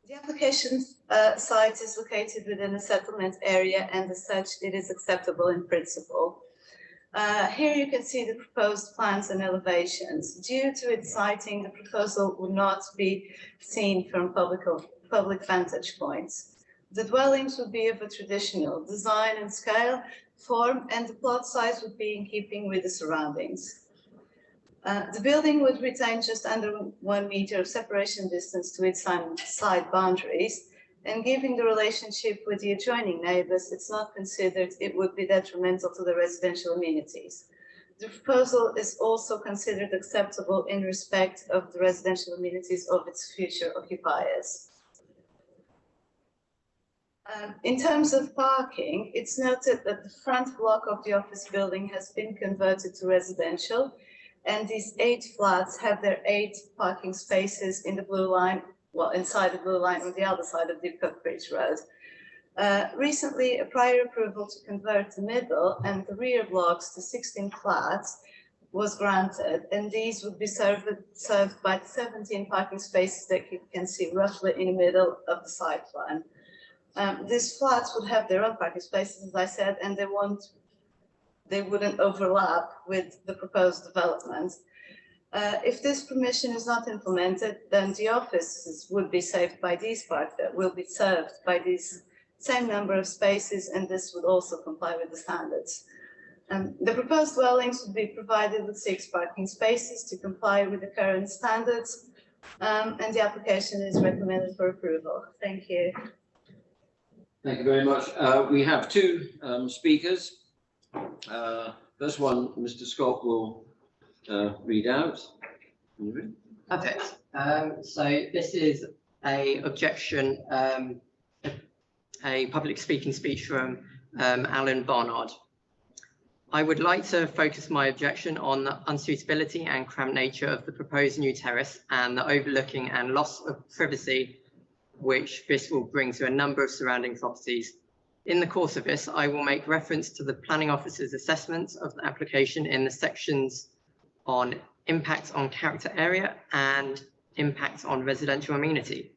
The application site is located within a settlement area, and as such, it is acceptable in principle. Here you can see the proposed plans and elevations. Due to its siting, the proposal would not be seen from public vantage points. The dwellings would be of a traditional design and scale, form, and the plot size would be in keeping with the surroundings. The building would retain just under 1 meter of separation distance to its side boundaries, and given the relationship with the adjoining neighbors, it's not considered it would be detrimental to the residential amenities. The proposal is also considered acceptable in respect of the residential amenities of its future occupiers. In terms of parking, it's noted that the front block of the office building has been converted to residential, and these 8 flats have their 8 parking spaces in the blue line, well, inside the blue line on the other side of Didcot Bridge Road. Recently, a prior approval to convert the middle and the rear blocks to 16 flats was granted, and these would be served by 17 parking spaces that you can see roughly in the middle of the site plan. These flats would have their own parking spaces, as I said, and they wouldn't overlap with the proposed development. If this permission is not implemented, then the offices would be served by these same number of spaces, and this would also comply with the standards. The proposed dwellings would be provided with 6 parking spaces to comply with the current standards, and the application is recommended for approval. Thank you. Thank you very much. We have 2 speakers. First one, Mr. Scott will read out. Perfect. So this is a objection, a public speaking speech from Alan Barnard. I would like to focus my objection on the unsuitability and cramped nature of the proposed new terrace and the overlooking and loss of privacy which this will bring to a number of surrounding properties. In the course of this, I will make reference to the planning officer's assessment of the application in the sections on impact on character area and impact on residential amenity.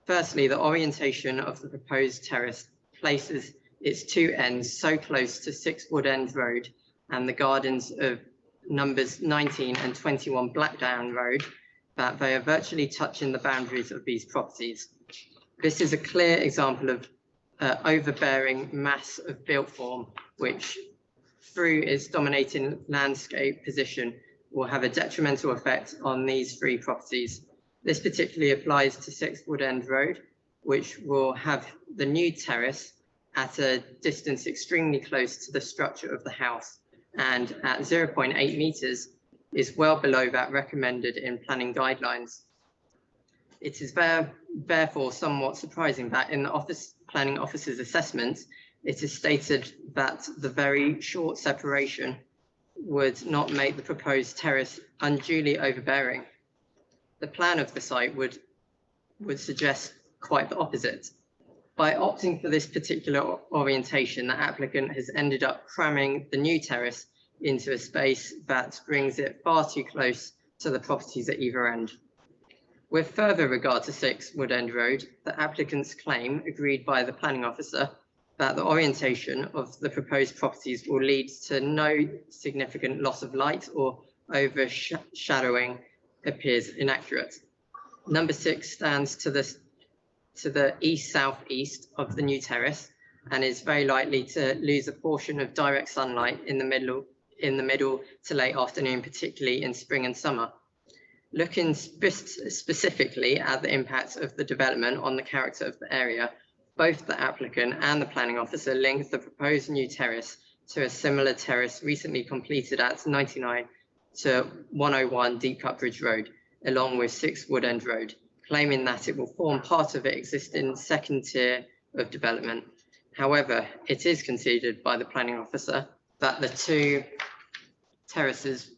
Firstly, the orientation of the proposed terrace places its 2 ends so close to 6 Wood End Road and the gardens of numbers 19 and 21 Blackdown Road that they are virtually touching the boundaries of these properties. This is a clear example of overbearing mass of built form, which through its dominating landscape position will have a detrimental effect on these 3 properties. This particularly applies to 6 Wood End Road, which will have the new terrace at a distance extremely close to the structure of the house, and at 0.8 meters is well below that recommended in planning guidelines. It is therefore somewhat surprising that in the planning officer's assessment, it is stated that the very short separation would not make the proposed terrace unduly overbearing. The plan of the site would suggest quite the opposite. By opting for this particular orientation, the applicant has ended up cramming the new terrace into a space that brings it far too close to the properties at either end. With further regard to 6 Wood End Road, the applicant's claim, agreed by the planning officer, that the orientation of the proposed properties will lead to no significant loss of light or overshadowing appears inaccurate. Number 6 stands to the east-southeast of the new terrace, and is very likely to lose a portion of direct sunlight in the middle to late afternoon, particularly in spring and summer. Looking specifically at the impact of the development on the character of the area, both the applicant and the planning officer linked the proposed new terrace to a similar terrace recently completed at 99 to 101 Deep Cut Bridge Road, along with 6 Wood End Road, claiming that it will form part of the existing second tier of development. However, it is conceded by the planning officer that the 2 terraces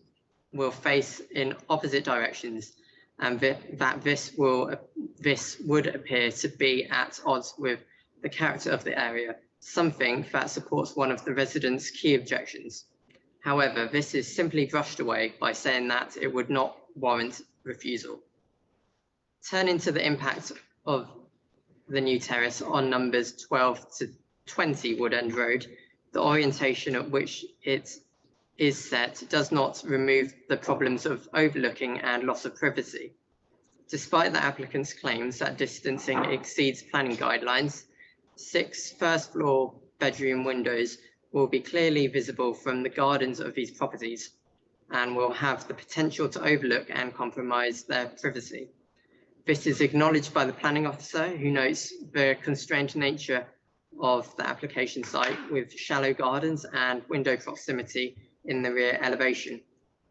will face in opposite directions, and that this would appear to be at odds with the character of the area, something that supports one of the residents' key objections. However, this is simply brushed away by saying that it would not warrant refusal. Turning to the impact of the new terrace on numbers 12 to 20 Wood End Road, the orientation at which it is set does not remove the problems of overlooking and loss of privacy. Despite the applicant's claims that distancing exceeds planning guidelines, 6 first-floor bedroom windows will be clearly visible from the gardens of these properties and will have the potential to overlook and compromise their privacy. This is acknowledged by the planning officer, who notes the constrained nature of the application site with shallow gardens and window proximity in the rear elevation.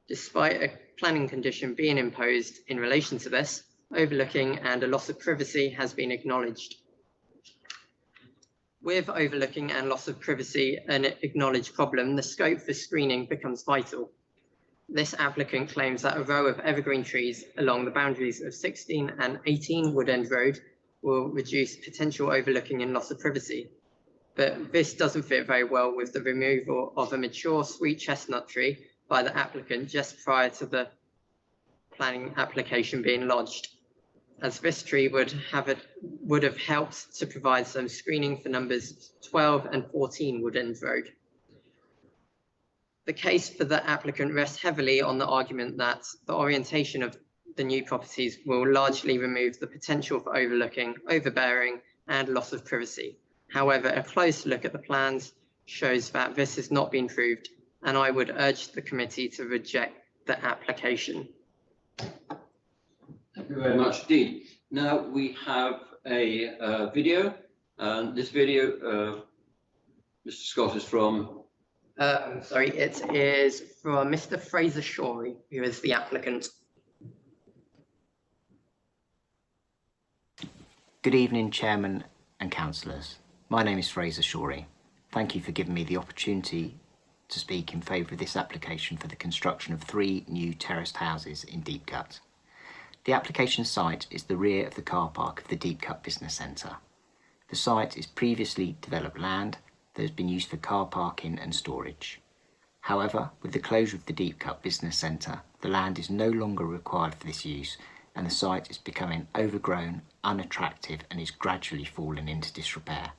Despite a planning condition being imposed in relation to this, overlooking and a loss of privacy has been acknowledged. With overlooking and loss of privacy an acknowledged problem, the scope for screening becomes vital. This applicant claims that a row of evergreen trees along the boundaries of 16 and 18 Wood End Road will reduce potential overlooking and loss of privacy. But this doesn't fit very well with the removal of a mature sweet chestnut tree by the applicant just prior to the planning application being lodged, as this tree would have helped to provide some screening for numbers 12 and 14 Wood End Road. The case for the applicant rests heavily on the argument that the orientation of the new properties will largely remove the potential for overlooking, overbearing, and loss of privacy. However, a close look at the plans shows that this has not been proved, and I would urge the committee to reject the application. Thank you very much indeed. Now we have a video, and this video, Mr. Scott, is from... It is from Mr. Fraser Shorey, who is the applicant. Good evening, Chairman and Councillors. My name is Fraser Shorey. Thank you for giving me the opportunity to speak in favour of this application for the construction of 3 new terraced houses in Deep Cut. The application site is the rear of the car park of the Deep Cut Business Centre. The site is previously developed land that has been used for car parking and storage. However, with the closure of the Deep Cut Business Centre, the land is no longer required for this use, and the site is becoming overgrown, unattractive, and is gradually falling into disrepair.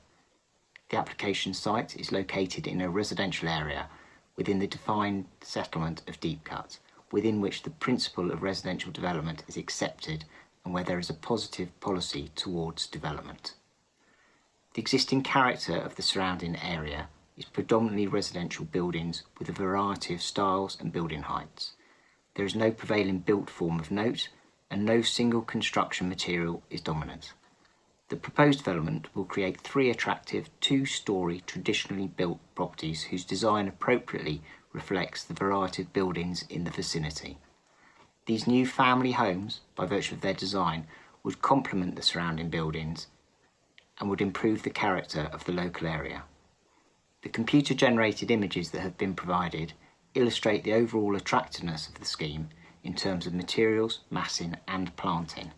The application site is located in a residential area within the defined settlement of Deep Cut, within which the principle of residential development is accepted and where there is a positive policy towards development. The existing character of the surrounding area is predominantly residential buildings with a variety of styles and building heights. There is no prevailing built form of note, and no single construction material is dominant. The proposed development will create 3 attractive 2-storey traditionally built properties whose design appropriately reflects the variety of buildings in the vicinity. These new family homes, by virtue of their design, would complement the surrounding buildings and would improve the character of the local area. The computer-generated images that have been provided illustrate the overall attractiveness of the scheme in terms of materials, massing and planting.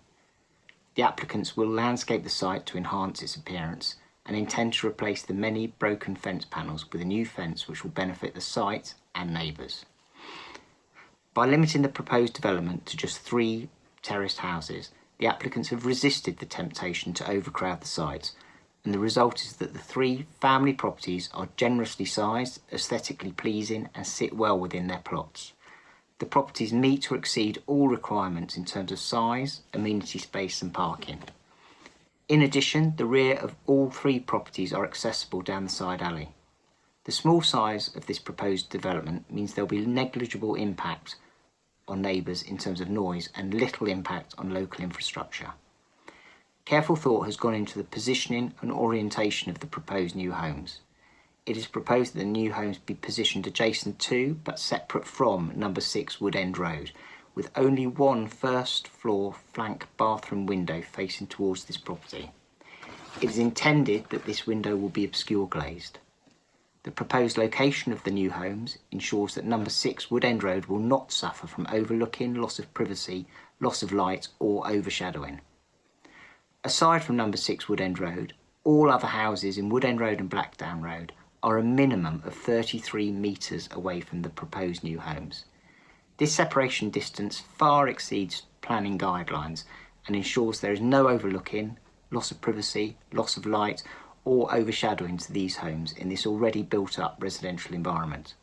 The applicants will landscape the site to enhance its appearance and intend to replace the many broken fence panels with a new fence which will benefit the site and neighbours. By limiting the proposed development to just 3 terraced houses, the applicants have resisted the temptation to overcrowd the site, and the result is that the 3 family properties are generously sized, aesthetically pleasing and sit well within their plots. The properties meet or exceed all requirements in terms of size, amenity space and parking. In addition, the rear of all 3 properties are accessible down the side alley. The small size of this proposed development means there will be negligible impact on neighbours in terms of noise and little impact on local infrastructure. Careful thought has gone into the positioning and orientation of the proposed new homes. It is proposed that the new homes be positioned adjacent to but separate from number 6 Wood End Road, with only one first floor flank bathroom window facing towards this property. It is intended that this window will be obscure glazed. The proposed location of the new homes ensures that number 6 Wood End Road will not suffer from overlooking, loss of privacy, loss of light or overshadowing. Aside from number 6 Wood End Road, all other houses in Wood End Road and Blackdown Road are a minimum of 33 metres away from the proposed new homes. This separation distance far exceeds planning guidelines and ensures there is no overlooking, loss of privacy, loss of light or overshadowing to these homes in this already built up residential environment.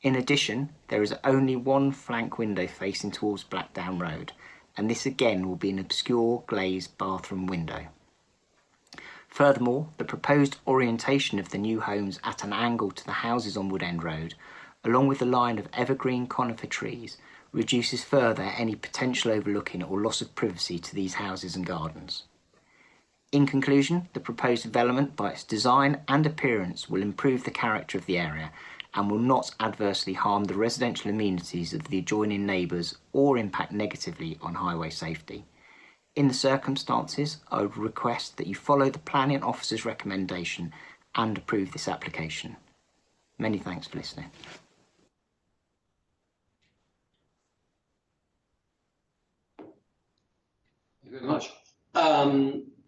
In addition, there is only one flank window facing towards Blackdown Road, and this again will be an obscure glazed bathroom window. Furthermore, the proposed orientation of the new homes at an angle to the houses on Wood End Road, along with the line of evergreen conifer trees, reduces further any potential overlooking or loss of privacy to these houses and gardens. In conclusion, the proposed development by its design and appearance will improve the character of the area and will not adversely harm the residential amenities of the adjoining neighbours or impact negatively on highway safety. In the circumstances, I would request that you follow the planning officer's recommendation and approve this application. Many thanks for listening. Thank you very much.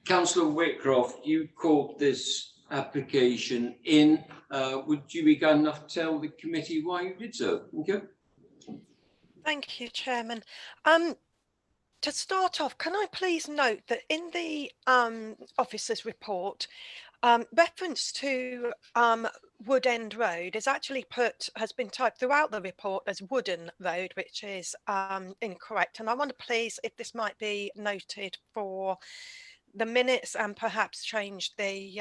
Councillor Whitcroft, you called this application in. Would you be kind enough to tell the committee why you did so? Thank you. Thank you, Chairman. To start off, can I please note that in the officer's report, reference to Wood End Road is actually has been typed throughout the report as Wooden Road, which is incorrect. And I wonder, please, if this might be noted for the minutes and perhaps change the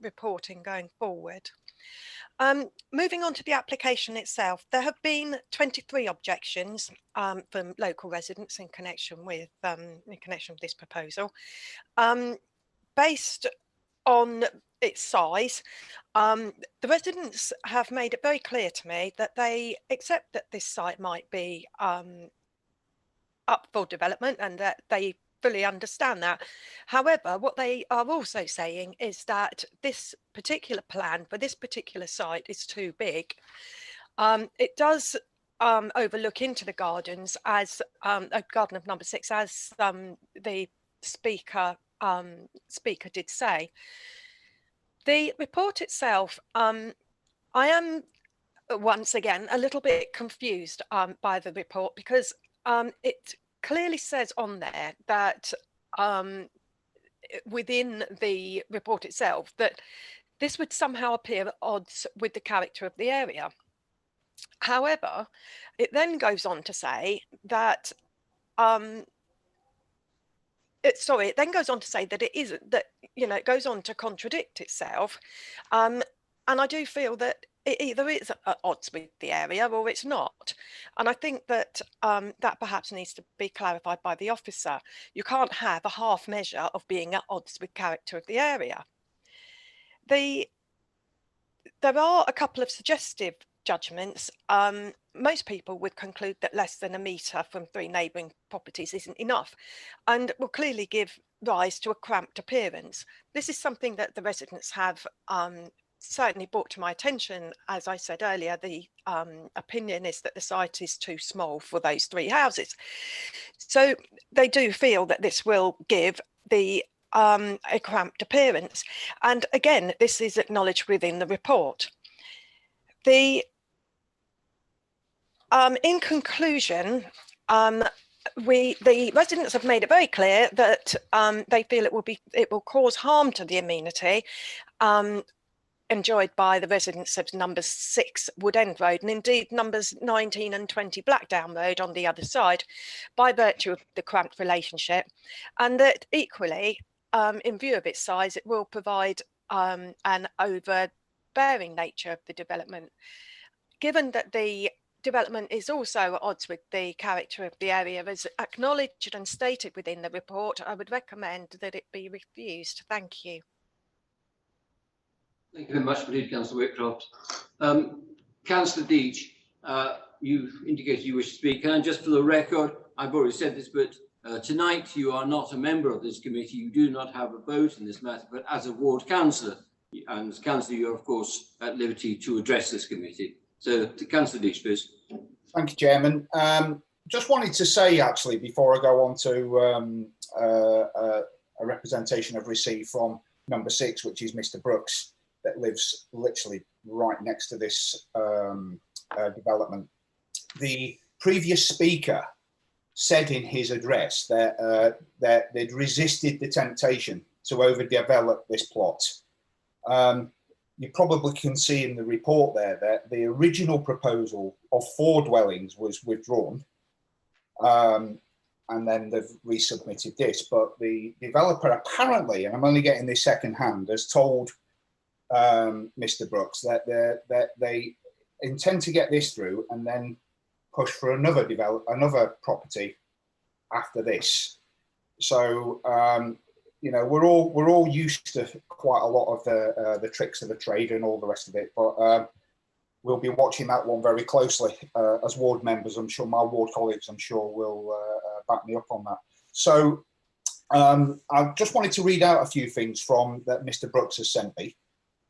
reporting going forward. Moving on to the application itself, there have been 23 objections from local residents in connection with this proposal. Based on its size, the residents have made it very clear to me that they accept that this site might be up for development and that they fully understand that. However, what they are also saying is that this particular plan for this particular site is too big. It does overlook into the gardens as a garden of number 6, as the speaker did say. The report itself, I am once again a little bit confused by the report, because it clearly says on there that within the report itself that this would somehow appear at odds with the character of the area. However, it then goes on to say that it then goes on to say that it isn't, that, you know, it goes on to contradict itself. And I do feel that it either is at odds with the area or it's not. And I think that that perhaps needs to be clarified by the officer. You can't have a half measure of being at odds with character of the area. There are a couple of suggestive judgments. Most people would conclude that less than a metre from 3 neighbouring properties isn't enough and will clearly give rise to a cramped appearance. This is something that the residents have certainly brought to my attention. As I said earlier, the opinion is that the site is too small for those 3 houses. So they do feel that this will give a cramped appearance. And again, this is acknowledged within the report. In conclusion, the residents have made it very clear that they feel it will cause harm to the amenity enjoyed by the residents of number 6 Wood End Road, and indeed numbers 19 and 20 Blackdown Road on the other side, by virtue of the cramped relationship, and that equally in view of its size, it will provide an overbearing nature of the development. Given that the development is also at odds with the character of the area as acknowledged and stated within the report, I would recommend that it be refused. Thank you. Thank you very much indeed, Councillor Whitcroft. Councillor Deach, you indicated you wish to speak. And just for the record, I've already said this, but tonight you are not a member of this committee. You do not have a vote in this matter, but as a ward councillor, and as councillor, you are of course at liberty to address this committee. So, Councillor Deach, please. Thank you, Chairman. Just wanted to say, actually, before I go on to a representation I've received from number 6, which is Mr. Brooks, that lives literally right next to this development. The previous speaker said in his address that they'd resisted the temptation to overdevelop this plot. You probably can see in the report there that the original proposal of 4 dwellings was withdrawn, and then they've resubmitted this. But the developer apparently, and I'm only getting this secondhand, has told Mr. Brooks that they intend to get this through and then push for another property after this. So you know, we're all used to quite a lot of the tricks of the trade and all the rest of it, but we'll be watching that one very closely as ward members. I'm sure my ward colleagues, I'm sure, will back me up on that. So I just wanted to read out a few things from that Mr. Brooks has sent me.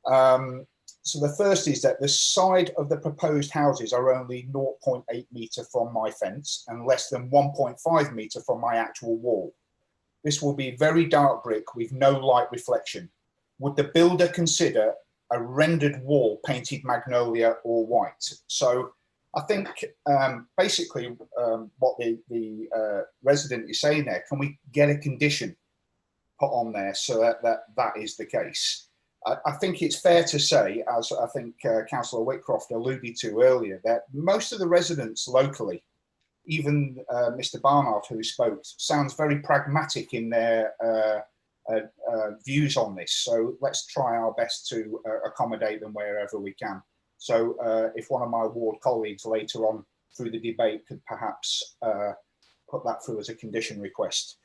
So the first is that the side of the proposed houses are only 0.8 metre from my fence and less than 1.5 metre from my actual wall. This will be very dark brick with no light reflection. Would the builder consider a rendered wall painted magnolia or white? So I think basically what the resident is saying there, can we get a condition put on there so that is the case? I think it's fair to say, as I think Councillor Whitcroft alluded to earlier, that most of the residents locally, even Mr. Barnard, who spoke, sounds very pragmatic in their views on this. So let's try our best to accommodate them wherever we can. So if one of my ward colleagues later on through the debate could perhaps put that through as a condition request.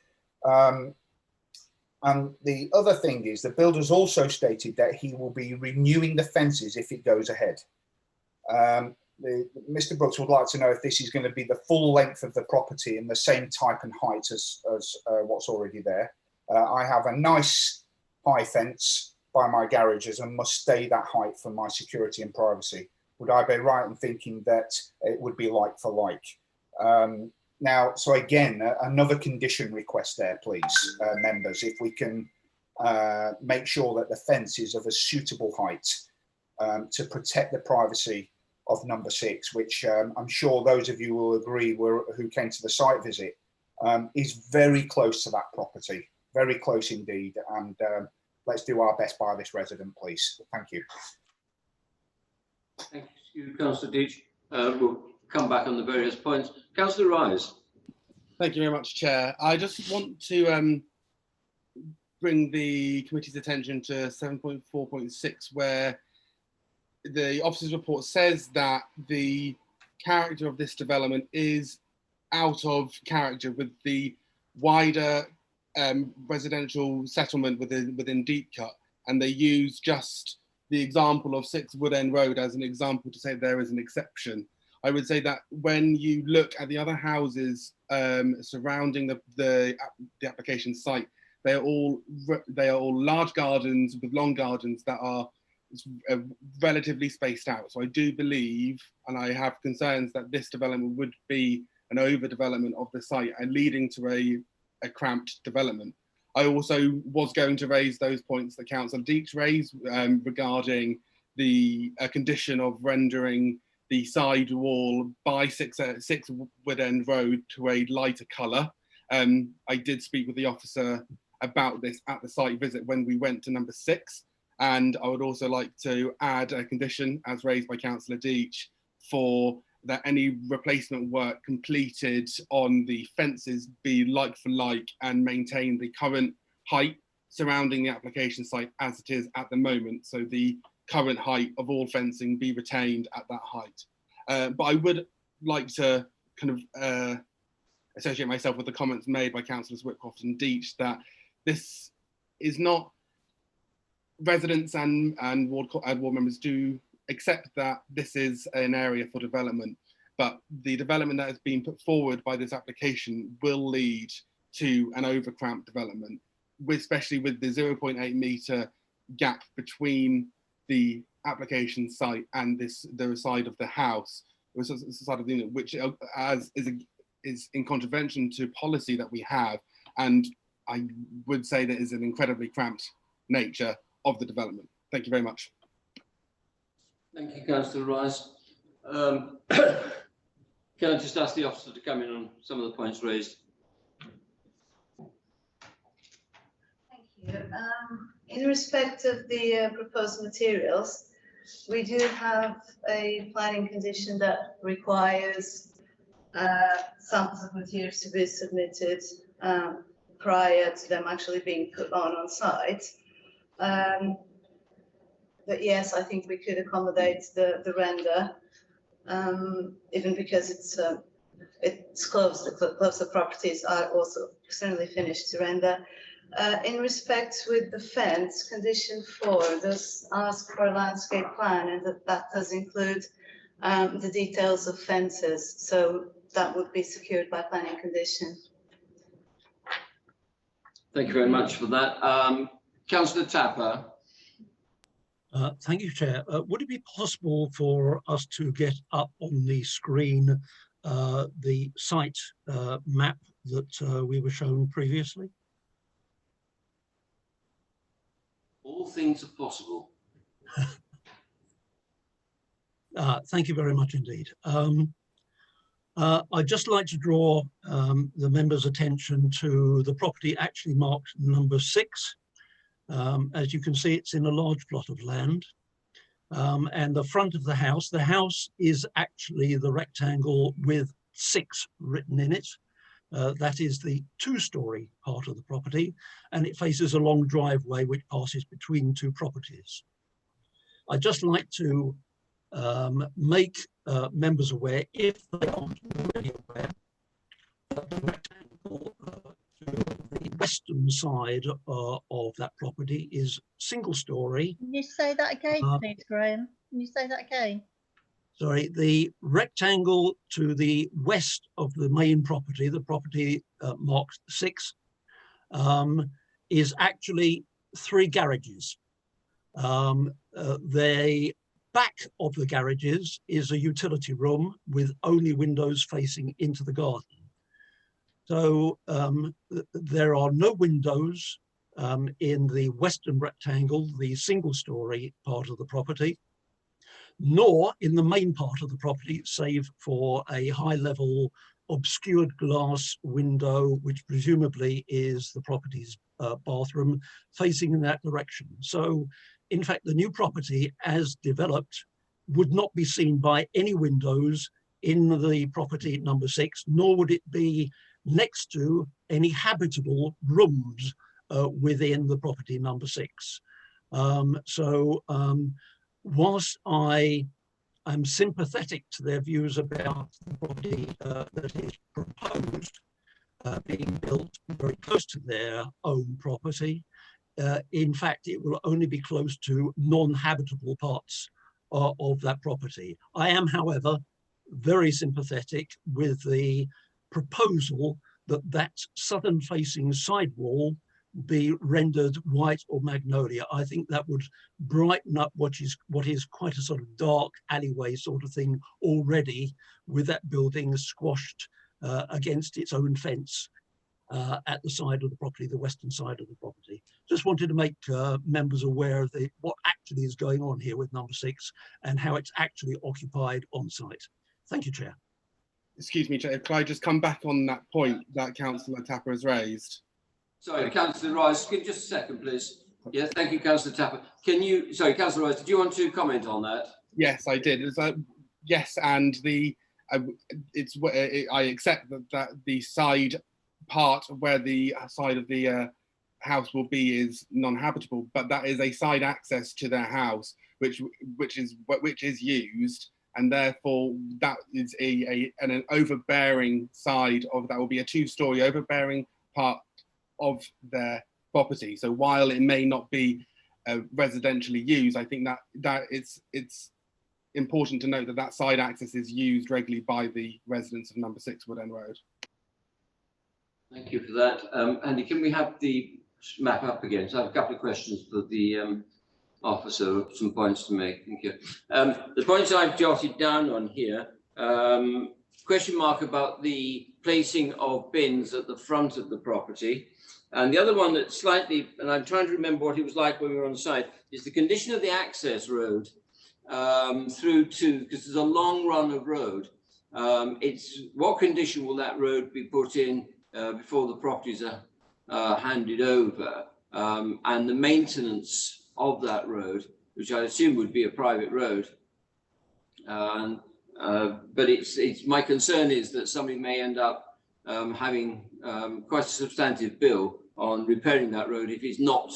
And the other thing is the builder's also stated that he will be renewing the fences if it goes ahead. Mr. Brooks would like to know if this is going to be the full length of the property and the same type and height as what's already there. I have a nice high fence by my garages and must stay that height for my security and privacy. Would I be right in thinking that it would be like for like? Now, so again, another condition request there, please, members, if we can make sure that the fence is of a suitable height to protect the privacy of number 6, which I'm sure those of you will agree who came to the site visit, is very close to that property, very close indeed. And let's do our best by this resident, please. Thank you. Thank you, Councillor Deach. We'll come back on the various points. Councillor Rise. Thank you very much, Chair. I just want to bring the committee's attention to 7.4.6, where the officer's report says that the character of this development is out of character with the wider residential settlement within Deepcut, and they use just the example of 6 Wood End Road as an example to say there is an exception. I would say that when you look at the other houses surrounding the application site, they are all large gardens with long gardens that are relatively spaced out. So I do believe, and I have concerns that this development would be an overdevelopment of the site and leading to a cramped development. I also was going to raise those points that Councillor Deach raised regarding the condition of rendering the side wall by 6 Wood End Road to a lighter colour. I did speak with the officer about this at the site visit when we went to number 6, and I would also like to add a condition, as raised by Councillor Deach, for that any replacement work completed on the fences be like for like and maintain the current height surrounding the application site as it is at the moment. So the current height of all fencing be retained at that height. But I would like to kind of associate myself with the comments made by Councillors Whitcroft and Deach that this is not, residents and ward members do accept that this is an area for development, but the development that has been put forward by this application will lead to an overcramped development, especially with the 0.8 metre gap between the application site and the side of the house, the side of the unit, which is in contravention to policy that we have, and I would say that is an incredibly cramped nature of the development. Thank you very much. Thank you, Councillor Rice. Can I just ask the officer to come in on some of the points raised? Thank you. In respect of the proposed materials, we do have a planning condition that requires samples of materials to be submitted prior to them actually being put on site. But yes, I think we could accommodate the render, even because it's close. The properties are also extremely finished to render. In respect with the fence, condition 4 does ask for a landscape plan, and that does include the details of fences. So that would be secured by planning condition. Thank you very much for that. Councillor Tapper. Thank you, Chair. Would it be possible for us to get up on the screen the site map that we were shown previously? All things are possible. Thank you very much indeed. I'd just like to draw the members' attention to the property actually marked number 6. As you can see, it's in a large plot of land. And the front of the house is actually the rectangle with 6 written in it. That is the 2-storey part of the property, and it faces a long driveway which passes between 2 properties. I'd just like to make members aware, if they aren't already aware, that the rectangle to the western side of that property is single-storey. Can you say that again, please, Graham? Can you say that again? Sorry, the rectangle to the west of the main property, the property marked 6, is actually 3 garages. The back of the garages is a utility room with only windows facing into the garden. So there are no windows in the western rectangle, the single-storey part of the property, nor in the main part of the property, save for a high-level obscured glass window, which presumably is the property's bathroom, facing in that direction. So, in fact, the new property, as developed, would not be seen by any windows in the property number 6, nor would it be next to any habitable rooms within the property number 6. Whilst I am sympathetic to their views about the property that is proposed being built very close to their own property, in fact, it will only be close to non-habitable parts of that property. I am, however, very sympathetic with the proposal that that southern-facing side wall be rendered white or magnolia. I think that would brighten up what is quite a sort of dark alleyway sort of thing already, with that building squashed against its own fence at the side of the property, the western side of the property. Just wanted to make members aware of what actually is going on here with number 6 and how it's actually occupied on site. Thank you, Chair. Excuse me, Chair, can I just come back on that point that Councillor Tapper has raised? Sorry, Councillor Rice, just a second, please. Yes, thank you, Councillor Tapper. Sorry, Councillor Rice, did you want to comment on that? Yes, I did. Yes, and I accept that the side part where the side of the house will be is non-habitable, but that is a side access to their house, which is used, and therefore that is an overbearing side of that will be a two-story overbearing part of their property. So while it may not be residentially used, I think that it's important to note that that side access is used regularly by the residents of number 6 Wood End Road. Thank you for that. Andy, can we have the map up again? So I have a couple of questions for the officer, some points to make. Thank you. The points I've jotted down on here, question mark about the placing of bins at the front of the property. And the other one that's slightly, and I'm trying to remember what it was like when we were on site, is the condition of the access road through to, because there's a long run of road. What condition will that road be put in before the properties are handed over, and the maintenance of that road, which I assume would be a private road. But my concern is that somebody may end up having quite a substantive bill on repairing that road if it's not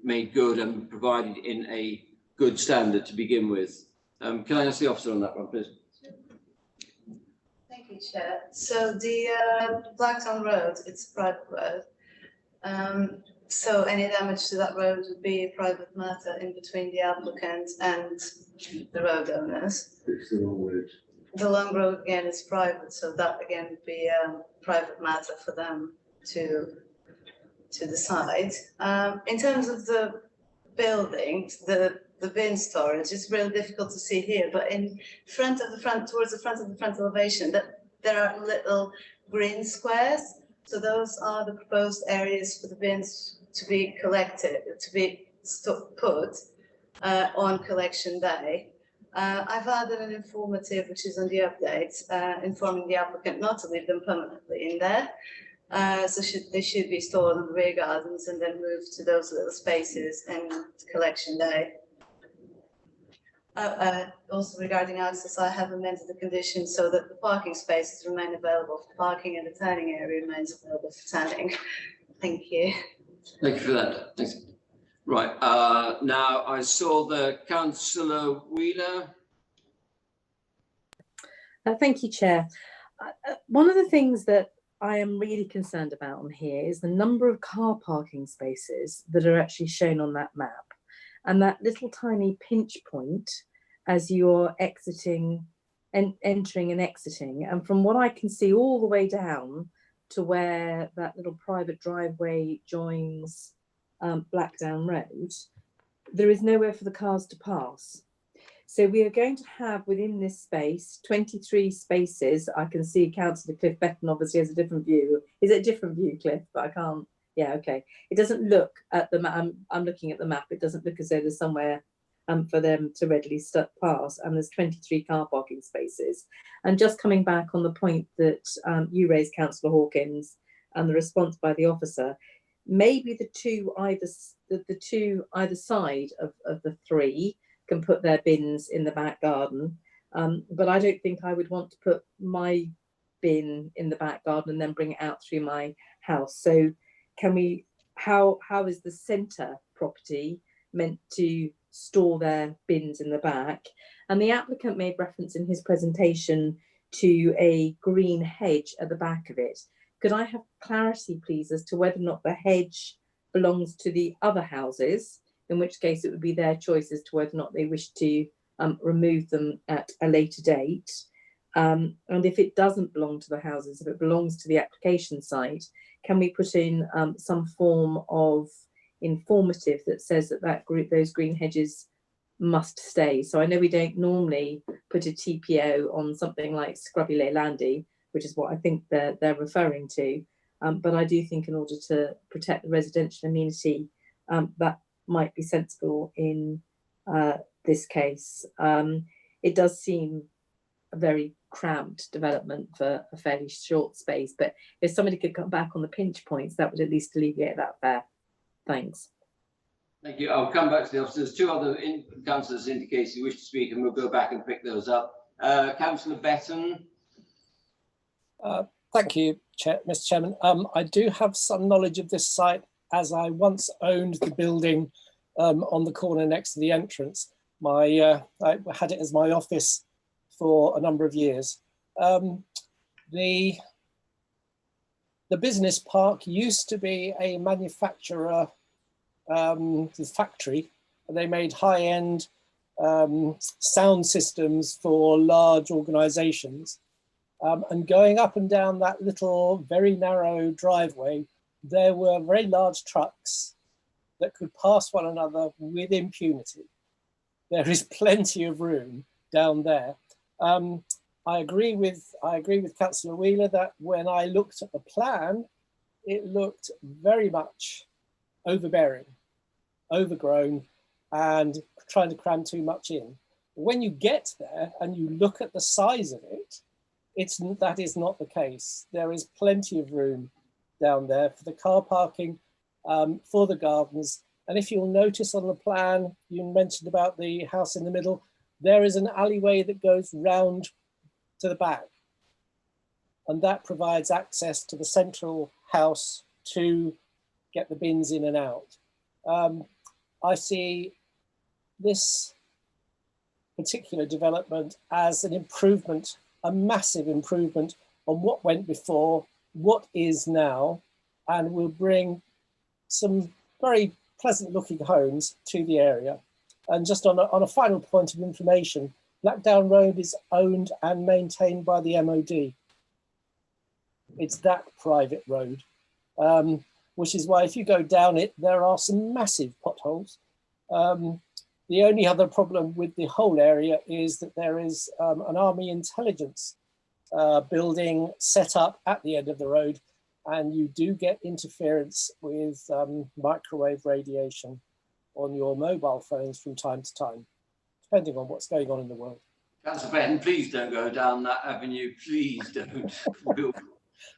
made good and provided in a good standard to begin with. Can I ask the officer on that one, please? Thank you, Chair. So the Blackstone Road, it's a private road. So any damage to that road would be a private matter in between the applicant and the road owners. It's the long road. The long road again is private, so that again would be a private matter for them to decide. In terms of the building, the bin storage, it's really difficult to see here, but in front towards the front of the front elevation, that there are little green squares. So those are the proposed areas for the bins to be collected, to be put on collection day. I've added an informative, which is on the update, informing the applicant not to leave them permanently in there. So they should be stored on the rear gardens and then moved to those little spaces in collection day. Also regarding access, I have amended the conditions so that the parking spaces remain available for parking and the turning area remains available for turning. Thank you. Thank you for that. Thanks. Right. Now I saw the Councillor Wheeler. Thank you, Chair. One of the things that I am really concerned about on here is the number of car parking spaces that are actually shown on that map, and that little tiny pinch point as you're exiting and entering and exiting. And from what I can see all the way down to where that little private driveway joins Blackdown Road, there is nowhere for the cars to pass. So we are going to have within this space 23 spaces. I can see Councillor Cliff Betton obviously has a different view. Is it a different view, Cliff? But I can't. Yeah, okay. It doesn't look at the map. I'm looking at the map. It doesn't look as though there's somewhere for them to readily pass. And there's 23 car parking spaces. And just coming back on the point that you raised, Councillor Hawkins, and the response by the officer, maybe the two either side of the three can put their bins in the back garden, but I don't think I would want to put my bin in the back garden and then bring it out through my house. So can we, how is the centre property meant to store their bins in the back? And the applicant made reference in his presentation to a green hedge at the back of it. Could I have clarity, please, as to whether or not the hedge belongs to the other houses, in which case it would be their choice as to whether or not they wish to remove them at a later date. And if it doesn't belong to the houses, if it belongs to the application site, can we put in some form of informative that says that those green hedges must stay? So I know we don't normally put a TPO on something like Scrubby Leylandy, which is what I think they're referring to. But I do think in order to protect the residential amenity, that might be sensible in this case. It does seem a very cramped development for a fairly short space, but if somebody could come back on the pinch points, that would at least alleviate that there. Thanks. Thank you. I'll come back to the officers. Two other councillors indicated you wish to speak, and we'll go back and pick those up. Councillor Betton. Thank you, Mr. Chairman. I do have some knowledge of this site as I once owned the building on the corner next to the entrance. I had it as my office for a number of years. The business park used to be a manufacturer factory, and they made high-end sound systems for large organizations. And going up and down that little, very narrow driveway, there were very large trucks that could pass one another with impunity. There is plenty of room down there. I agree with Councillor Wheeler that when I looked at the plan, it looked very much overbearing, overgrown, and trying to cram too much in. When you get there and you look at the size of it, that is not the case. There is plenty of room down there for the car parking, for the gardens. And if you'll notice on the plan, you mentioned about the house in the middle, there is an alleyway that goes round to the back. And that provides access to the central house to get the bins in and out. I see this particular development as an improvement, a massive improvement on what went before, what is now, and will bring some very pleasant looking homes to the area. And just on a final point of information, Blackdown Road is owned and maintained by the MOD. It's that private road, which is why if you go down it, there are some massive potholes. The only other problem with the whole area is that there is an army intelligence building set up at the end of the road, and you do get interference with microwave radiation on your mobile phones from time to time, depending on what's going on in the world. Councillor Benton, please don't go down that avenue. Please don't. No,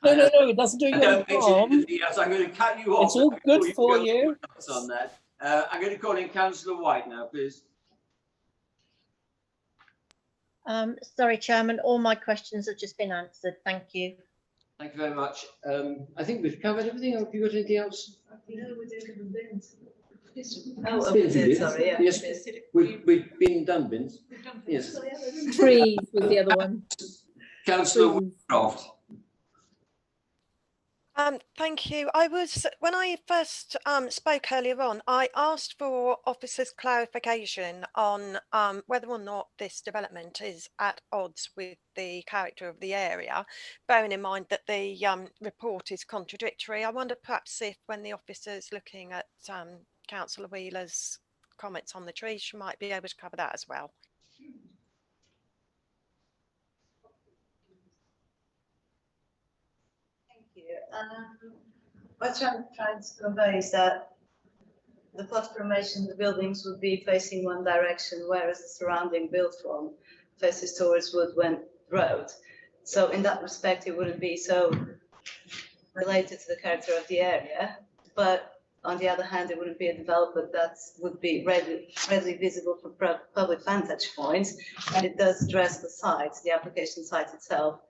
it doesn't do you any harm. Yes, I'm going to cut you off. It's all good for you. On that. I'm going to call in Councillor White now, please. Sorry, Chairman, all my questions have just been answered. Thank you. Thank you very much. I think we've covered everything. Have you got anything else? No, we did the bins. Oh, we did, sorry, yeah. Yes, we've been done bins. Yes. Trees was the other one. Councillor Woodcroft. Thank you. When I first spoke earlier on, I asked for officers' clarification on whether or not this development is at odds with the character of the area, bearing in mind that the report is contradictory. I wonder perhaps if when the officer's looking at Councillor Wheeler's comments on the trees, she might be able to cover that as well. What I'm trying to convey is that the plot formation, the buildings would be facing one direction, whereas the surrounding build form faces towards Woodland Road. So in that respect, it wouldn't be so related to the character of the area. But on the other hand, it wouldn't be a development that would be readily visible from public vantage points. And it does address the site, the application site itself.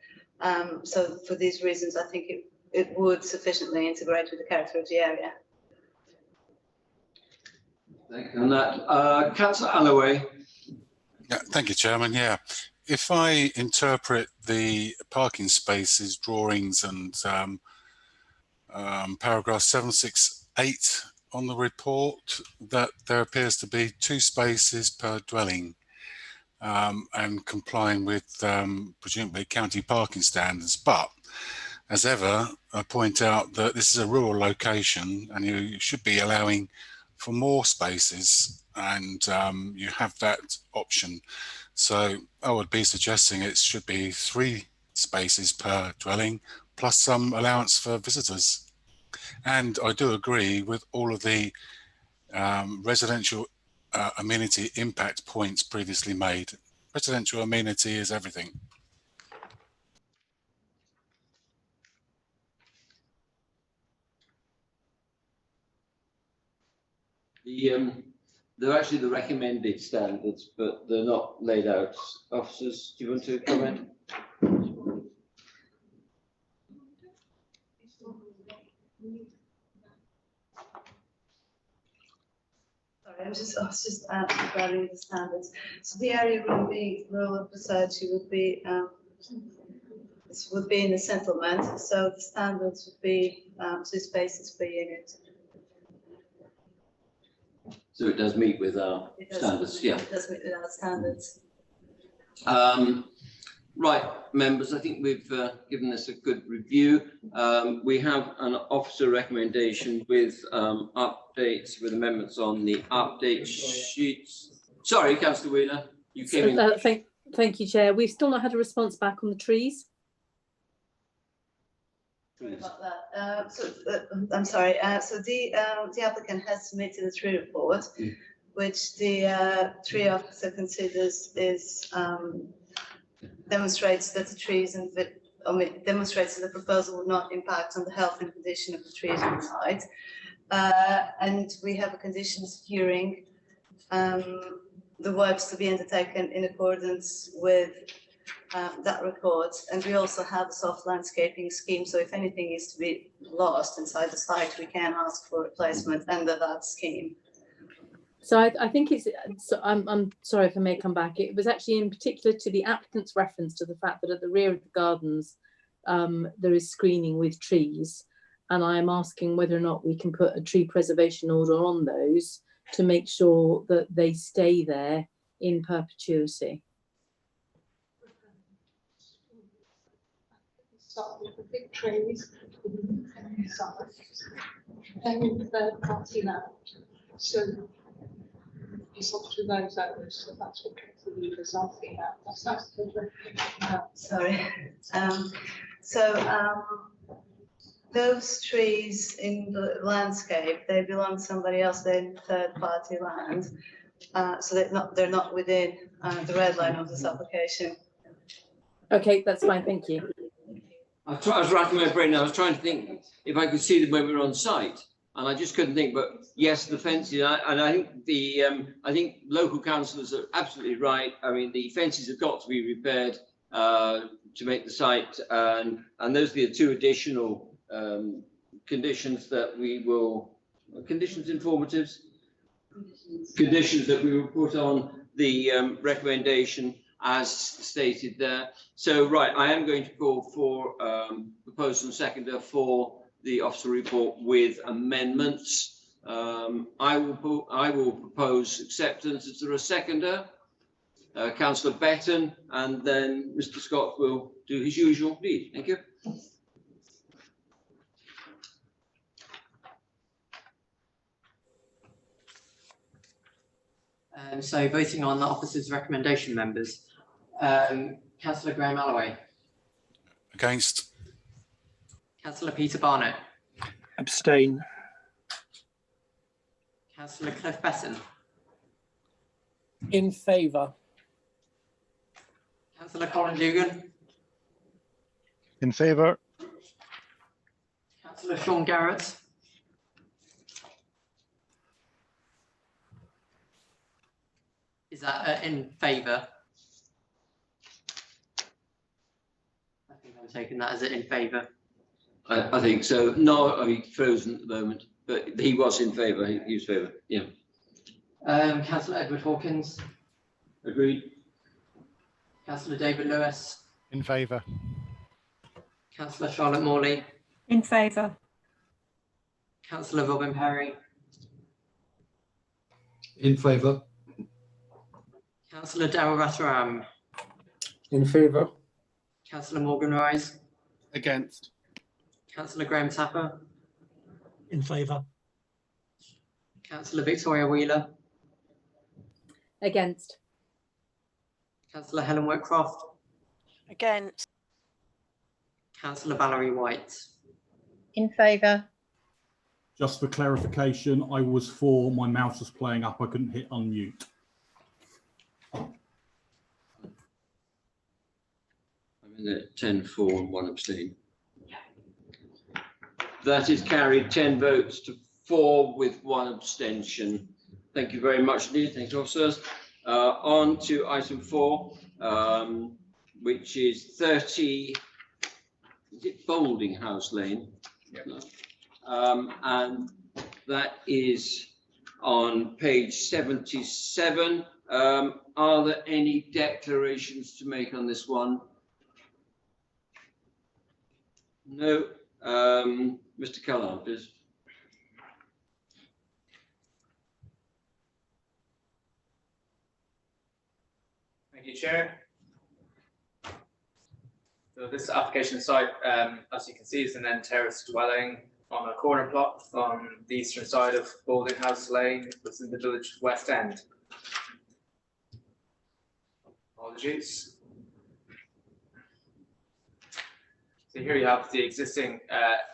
So for these reasons, I think it would sufficiently integrate with the character of the area. Thank you on that. Councillor Alloway. Yeah, thank you, Chairman. Yeah, if I interpret the parking spaces drawings and paragraph 768 on the report, that there appears to be 2 spaces per dwelling and complying with presumably county parking standards. But as ever, I point out that this is a rural location and you should be allowing for more spaces, and you have that option. So I would be suggesting it should be 3 spaces per dwelling plus some allowance for visitors. And I do agree with all of the residential amenity impact points previously made. Residential amenity is everything. They're actually the recommended standards, but they're not laid out. Officers, do you want to comment? I was just grabbing the standards. So the area rural of the society would be this would be in the settlement. So the standards would be 2 spaces per unit. So it does meet with our standards, yeah. It does meet with our standards. Right, members, I think we've given this a good review. We have an officer recommendation with updates, with amendments on the update sheets. Sorry, Councillor Wheeler, you came in. Thank you, Chair. We've still not had a response back on the trees. Sorry about that. I'm sorry. So the applicant has submitted a tree report, which the tree officer considers is demonstrates that the trees and demonstrates that the proposal will not impact on the health and condition of the trees on the site. And we have a conditions hearing the works to be undertaken in accordance with that report. And we also have a soft landscaping scheme. So if anything is to be lost inside the site, we can ask for replacement under that scheme. So I think it's, so I'm sorry if I may come back. It was actually in particular to the applicant's reference to the fact that at the rear of the gardens, there is screening with trees. And I am asking whether or not we can put a tree preservation order on those to make sure that they stay there in perpetuity. Start with the big trees, then in the third party land. So it's up to those owners, so that's what the leaders are asking at. That's the sorry. Those trees in the landscape, they belong to somebody else. They're in third party land, so they're not within the red line of this application. Okay, that's fine. Thank you. I was racking my brain. I was trying to think if I could see them when we were on site, and I just couldn't think. But yes, the fences, and I think I think local councillors are absolutely right. I mean, the fences have got to be repaired to make the site, and those are the 2 additional conditions that we will conditions that we will put on the recommendation as stated there. So, right, I am going to call for proposal and seconder for the officer report with amendments. I will propose acceptance. Is there a seconder? Councillor Betton, and then Mr. Scott will do his usual lead. Thank you. So voting on the officer's recommendation, members. Councillor Graham Alloway. Against. Councillor Peter Barnett. Abstain. Councillor Cliff Besson. In favour. Councillor Colin Dugan. In favour. Councillor Sean Garrett. Is that in favour? I think I'm taking that as in favour. I think so. No, I mean, frozen at the moment, but he was in favour. He was favour. Yeah. Councillor Edward Hawkins. Agreed. Councillor David Lewis. In favour. Councillor Charlotte Morley. In favour. Councillor Robin Perry. In favour. Councillor Darryl Rataram. In favour. Councillor Morgan Rise. Against. Councillor Graham Tapper. In favour. Councillor Victoria Wheeler. Against. Councillor Helen Whitcroft. Against. Councillor Valerie White. In favour. Just for clarification, I was for, my mouse was playing up, I couldn't hit unmute. I'm in at 10-4 and 1 abstain. That is carried 10 votes to 4 with 1 abstention. Thank you very much indeed. Thanks, officers. On to item 4, which is 30. Is it Boulding House Lane? Yep. And that is on page 77. Are there any declarations to make on this one? No. Mr. Kellar, please. Thank you, Chair. So this application site, as you can see, is an end terrace dwelling on a corner plot on the eastern side of Balding House Lane within the village West End. Apologies. So here you have the existing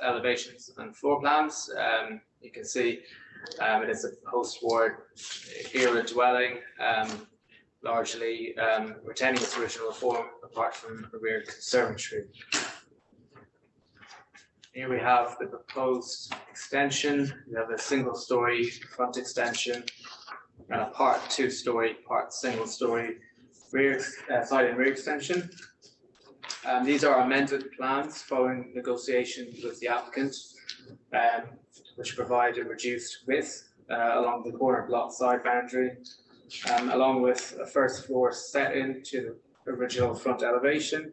elevations and floor plans. You can see it is a post-war era dwelling, largely retaining its original form apart from a rear conservatory. Here we have the proposed extension. We have a single-story front extension and a part two-story, part single-story rear side and rear extension. These are amended plans following negotiation with the applicant, which provide a reduced width along the corner block side boundary, along with a first floor set in to the original front elevation,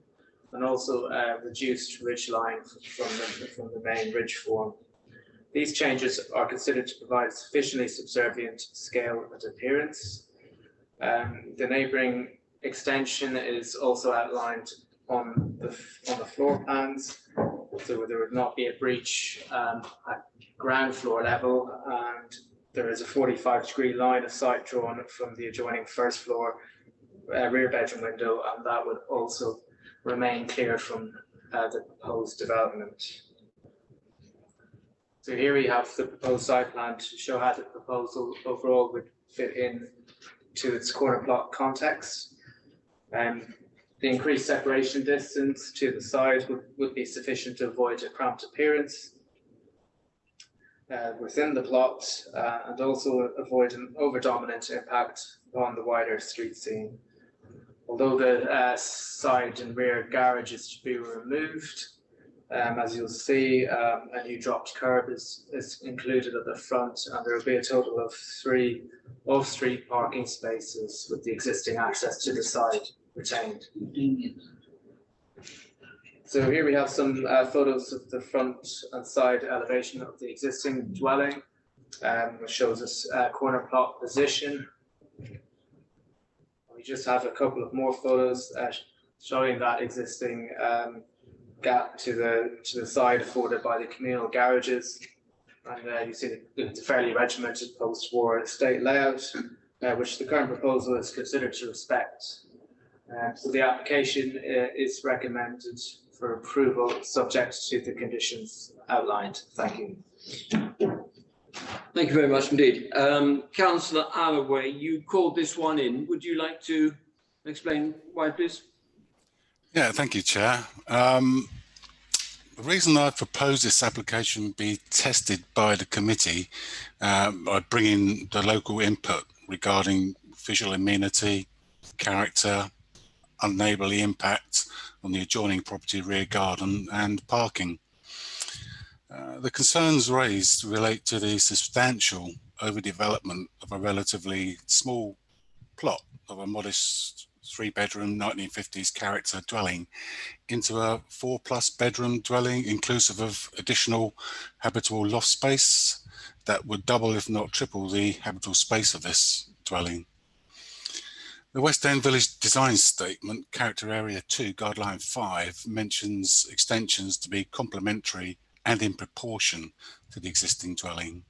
and also a reduced ridge line from the main ridge form. These changes are considered to provide sufficiently subservient scale and appearance. The neighbouring extension is also outlined on the floor plans, so there would not be a breach at ground floor level, and there is a 45-degree line of sight drawn from the adjoining first floor rear bedroom window, and that would also remain clear from the proposed development. So here we have the proposed site plan to show how the proposal overall would fit in to its corner plot context. The increased separation distance to the side would be sufficient to avoid a cramped appearance within the plot, and also avoid an over-dominant impact on the wider street scene. Although the side and rear garage is to be removed, as you'll see, a new dropped curb is included at the front, and there will be a total of 3 off-street parking spaces with the existing access to the side retained. So here we have some photos of the front and side elevation of the existing dwelling, which shows us corner plot position. We just have a couple of more photos showing that existing gap to the side afforded by the communal garages. And you see the fairly regimented post-war estate layout, which the current proposal is considered to respect. So the application is recommended for approval, subject to the conditions outlined. Thank you. Thank you very much indeed. Councillor Allaway, you called this one in. Would you like to explain why, please? Yeah, thank you, Chair. The reason I propose this application be tested by the committee by bringing the local input regarding visual amenity, character, unneighbourly impact on the adjoining property rear garden and parking. The concerns raised relate to the substantial overdevelopment of a relatively small plot of a modest 3-bedroom 1950s character dwelling into a 4+ bedroom dwelling inclusive of additional habitable loft space that would double if not triple the habitable space of this dwelling. The West End Village Design Statement, Character Area 2, Guideline 5, mentions extensions to be complementary and in proportion to the existing dwelling.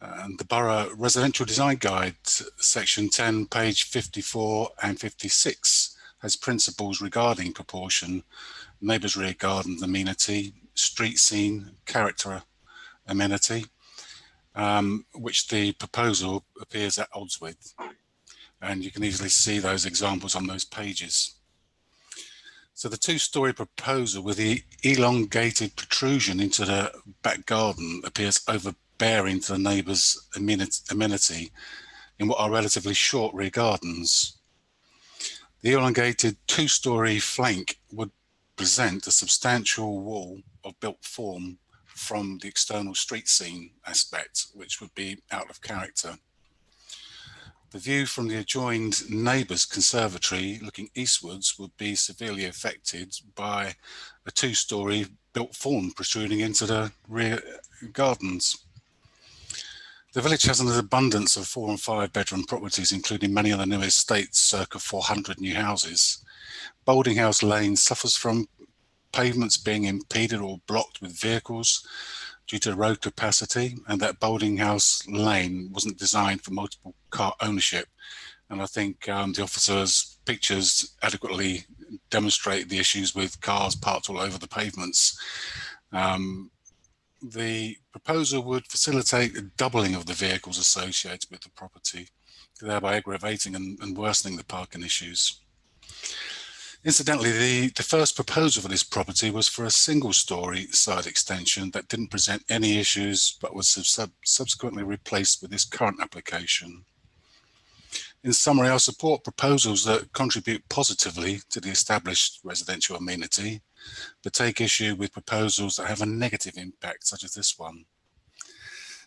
And the Borough Residential Design Guide, Section 10, page 54 and 56, has principles regarding proportion, neighbours' rear gardens amenity, street scene, character amenity, which the proposal appears at odds with. And you can easily see those examples on those pages. So the 2-storey proposal with the elongated protrusion into the back garden appears overbearing to the neighbour's amenity in what are relatively short rear gardens. The elongated 2-storey flank would present a substantial wall of built form from the external street scene aspect, which would be out of character. The view from the adjoined neighbour's conservatory looking eastwards would be severely affected by a two-storey built form protruding into the rear gardens. The village has an abundance of 4 and 5 bedroom properties, including many of the new estates, circa 400 new houses. Boulding House Lane suffers from pavements being impeded or blocked with vehicles due to road capacity, and that Boulding House Lane wasn't designed for multiple car ownership. And I think the officer's pictures adequately demonstrate the issues with cars parked all over the pavements. The proposal would facilitate a doubling of the vehicles associated with the property, thereby aggravating and worsening the parking issues. Incidentally, the first proposal for this property was for a single-storey side extension that didn't present any issues, but was subsequently replaced with this current application. In summary, I support proposals that contribute positively to the established residential amenity, but take issue with proposals that have a negative impact, such as this one.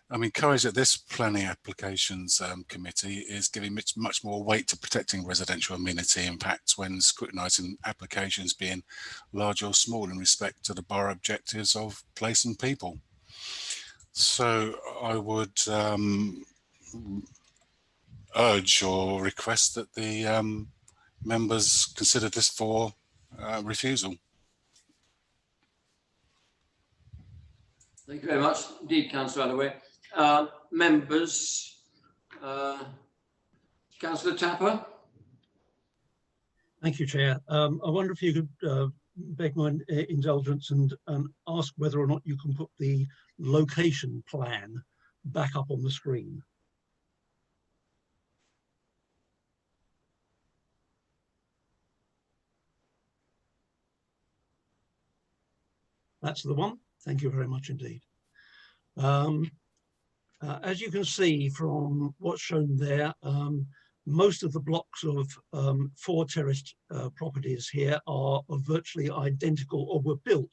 I'm encouraged that this planning applications committee is giving much more weight to protecting residential amenity impacts when scrutinising applications being large or small in respect to the borough objectives of place and people. So I would urge or request that the members consider this for refusal. Thank you very much indeed, Councillor Allaway. Members, Councillor Tapper. Thank you, Chair. I wonder if you could beg my indulgence and ask whether or not you can put the location plan back up on the screen. That's the one. Thank you very much indeed. As you can see from what's shown there, most of the blocks of 4 terraced properties here are virtually identical, or were built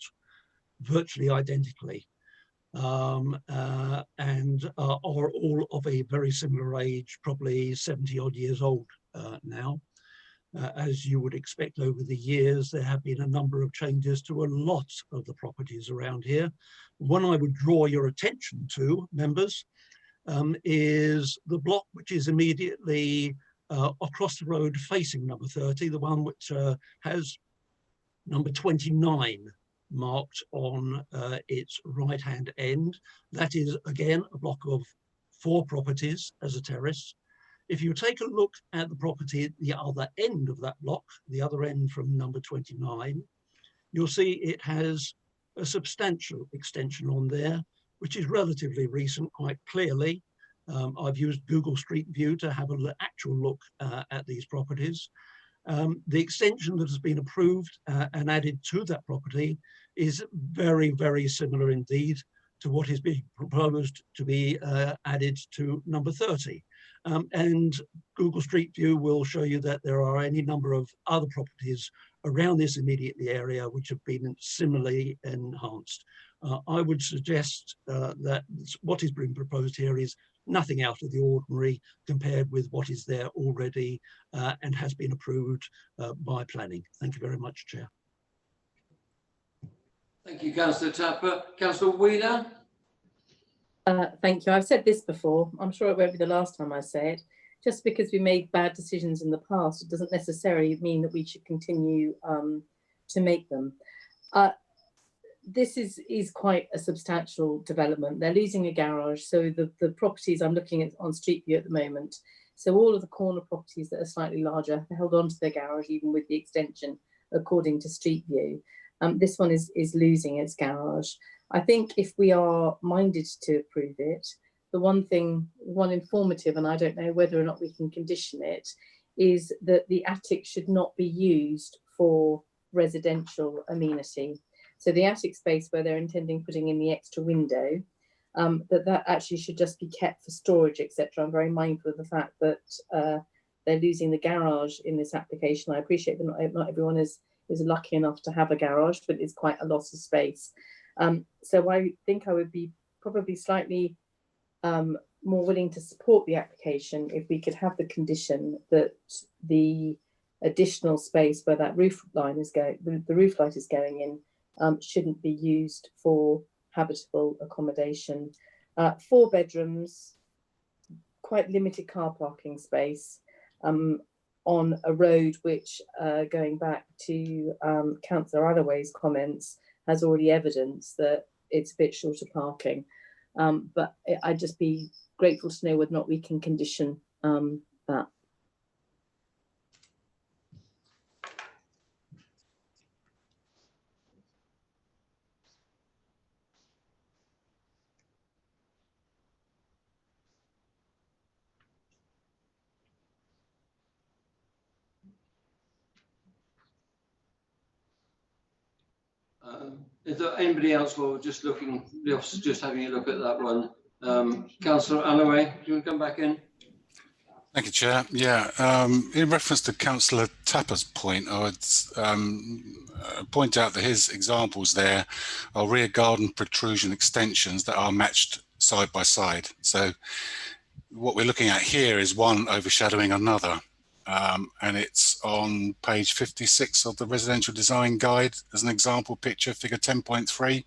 virtually identically, and are all of a very similar age, probably 70 odd years old now. As you would expect over the years, there have been a number of changes to a lot of the properties around here. One I would draw your attention to, members, is the block which is immediately across the road facing number 30, the one which has number 29 marked on its right-hand end. That is, again, a block of 4 properties as a terrace. If you take a look at the property at the other end of that block, the other end from number 29, you'll see it has a substantial extension on there, which is relatively recent, quite clearly. I've used Google Street View to have an actual look at these properties. The extension that has been approved and added to that property is very, very similar indeed to what is being proposed to be added to number 30. And Google Street View will show you that there are any number of other properties around this immediate area which have been similarly enhanced. I would suggest that what is being proposed here is nothing out of the ordinary compared with what is there already and has been approved by planning. Thank you very much, Chair. Thank you, Councillor Tapper. Councillor Wheeler. Thank you. I've said this before. I'm sure it won't be the last time I say it. Just because we made bad decisions in the past, it doesn't necessarily mean that we should continue to make them. This is quite a substantial development. They're losing a garage. So the properties I'm looking at on Street View at the moment, so all of the corner properties that are slightly larger have held on to their garage even with the extension, according to Street View. This one is losing its garage. I think if we are minded to approve it, the one informative, and I don't know whether or not we can condition it, is that the attic should not be used for residential amenity. So the attic space where they're intending putting in the extra window, that actually should just be kept for storage, etc. I'm very mindful of the fact that they're losing the garage in this application. I appreciate that not everyone is lucky enough to have a garage, but it's quite a lot of space. So I think I would be probably slightly more willing to support the application if we could have the condition that the additional space where that roof line is going, the roof light is going in, shouldn't be used for habitable accommodation. 4 bedrooms, quite limited car parking space on a road which, going back to Councillor Alloway's comments, has already evidenced that it's a bit short of parking. But I'd just be grateful to know whether or not we can condition that. Is there anybody else who are just looking, the officer just having a look at that one? Councillor Alloway, do you want to come back in? Thank you, Chair. Yeah, in reference to Councillor Tapper's point, I would point out that his examples there are rear garden protrusion extensions that are matched side by side. So what we're looking at here is one overshadowing another. And it's on page 56 of the Residential Design Guide as an example picture, figure 10.3.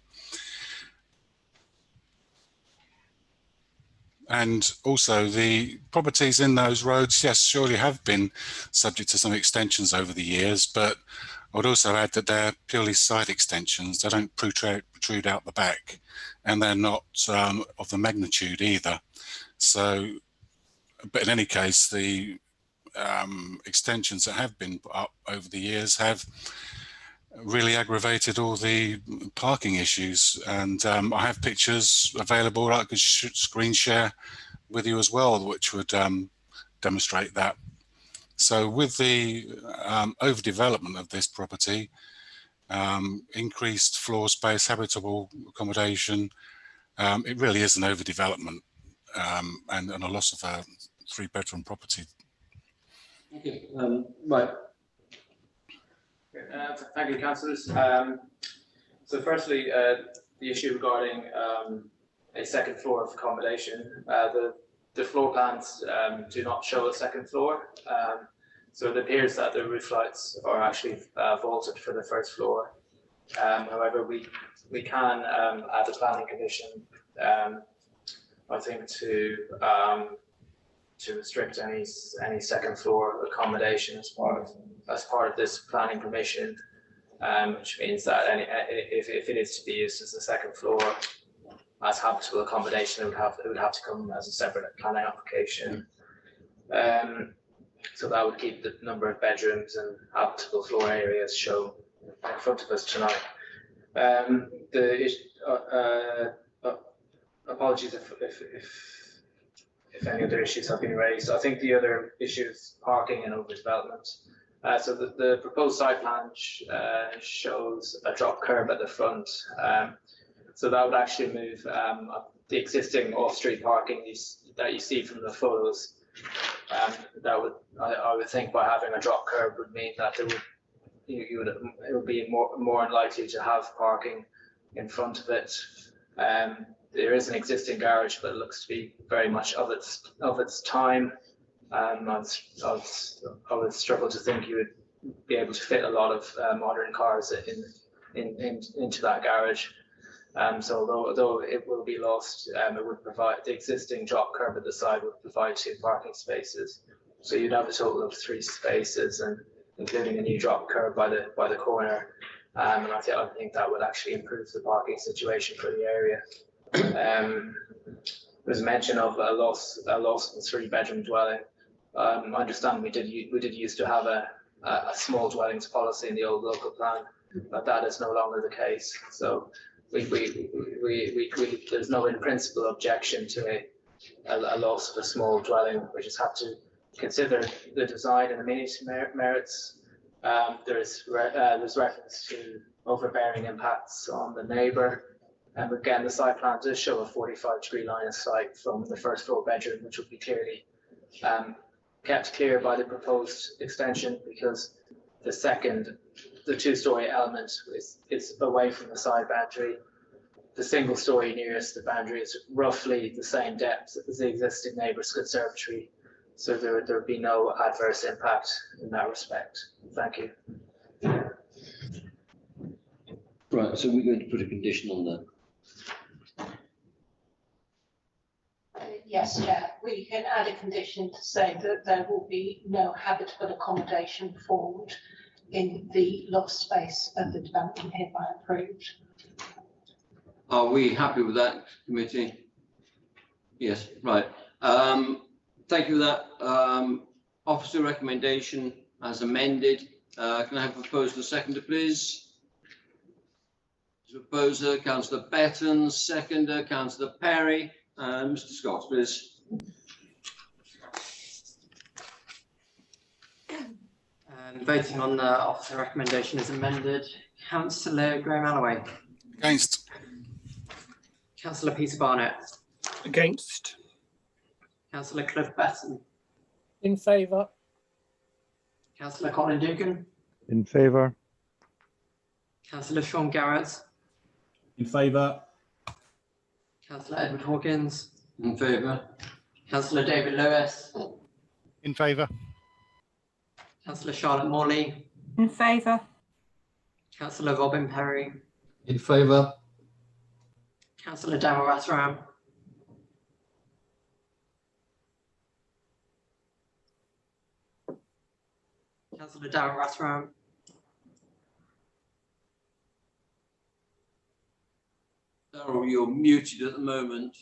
And also the properties in those roads, yes, surely have been subject to some extensions over the years, but I would also add that they're purely side extensions. They don't protrude out the back, and they're not of the magnitude either. So, but in any case, the extensions that have been put up over the years have really aggravated all the parking issues, and I have pictures available I could screen share with you as well, which would demonstrate that. So with the overdevelopment of this property, increased floor space, habitable accommodation, it really is an overdevelopment and a loss of a 3-bedroom property. Okay, right. Thank you, councillors. So firstly, the issue regarding a second floor of accommodation. The floor plans do not show a second floor. So it appears that the roof lights are actually vaulted for the first floor. However, we can add a planning condition, I think, to restrict any second floor accommodation as part of this planning permission, which means that if it is to be used as a second floor as habitable accommodation, it would have to come as a separate planning application. So that would keep the number of bedrooms and habitable floor areas shown in front of us tonight. Apologies if any other issues have been raised. I think the other issue is parking and overdevelopment. So the proposed site plan shows a drop curb at the front. So that would actually move the existing off-street parking that you see from the photos. I would think by having a drop curb would mean that it would be more unlikely to have parking in front of it. There is an existing garage, but it looks to be very much of its time. I would struggle to think you would be able to fit a lot of modern cars into that garage. So although it will be lost, it would provide the existing drop curb at the side would provide 2 parking spaces. So you'd have a total of 3 spaces, and including a new drop curb by the corner. And I think that would actually improve the parking situation for the area. There's mention of a loss of a 3-bedroom dwelling. I understand we did used to have a small dwellings policy in the old local plan, but that is no longer the case. So there's no in principle objection to a loss of a small dwelling. We just have to consider the design and amenity merits. There's reference to overbearing impacts on the neighbour. And again, the site plan does show a 45-degree line of sight from the first floor bedroom, which would be clearly kept clear by the proposed extension, because the 2-story element is away from the side boundary. the single story nearest the boundary is roughly the same depth as the existing neighbour's conservatory. So there would be no adverse impact in that respect. Thank you. Right, so we're going to put a condition on that. Yes, Chair, we can add a condition to say that there will be no habitable accommodation formed in the loft space of the development hereby approved. Are we happy with that, committee? Yes, right. Thank you for that. Officer recommendation as amended. Can I have a proposer seconder, please? Proposer, Councillor Betton, seconder, Councillor Perry, and Mr. Scott, please. Voting on the officer recommendation is amended. Councillor Graham Alloway. Against. Councillor Peter Barnett. Against. Councillor Cliff Betton. In favour. Councillor Colin Dugan. In favour. Councillor Sean Garrett. In favour. Councillor Edward Hawkins. In favour. Councillor David Lewis. In favour. Councillor Charlotte Morley. In favour. Councillor Robin Perry. In favour. Councillor Darryl Ratharam. Councillor Darryl Ratharam. Darryl, you're muted at the moment.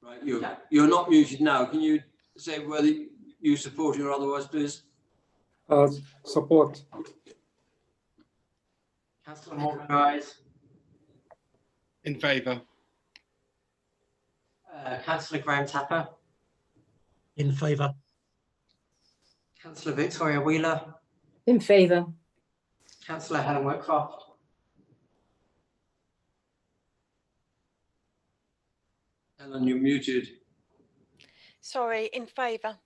Right, you're not muted now. Can you say whether you support or otherwise, please? Support. Councillor Morgan Rise. In favour. Councillor Graham Tapper. In favour. Councillor Victoria Wheeler. In favour. Councillor Helen Whitcroft. Helen, you're muted. Sorry, in favour.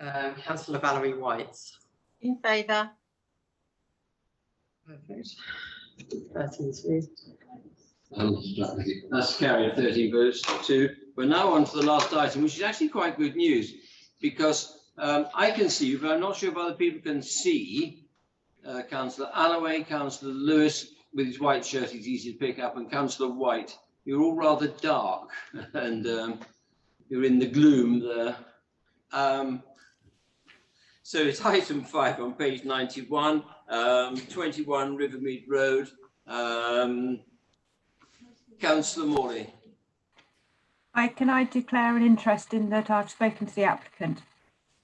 Councillor Valerie White. In favour. Perfect. 13-2. That's carried 13 votes to 2. We're now on to the last item, which is actually quite good news because I can see you, but I'm not sure if other people can see Councillor Alloway, Councillor Lewis with his white shirt, he's easy to pick up, and Councillor White. You're all rather dark and you're in the gloom there. So it's item 5 on page 91, 21 Rivermead Road. Councillor Morley. Can I declare an interest in that? I've spoken to the applicant,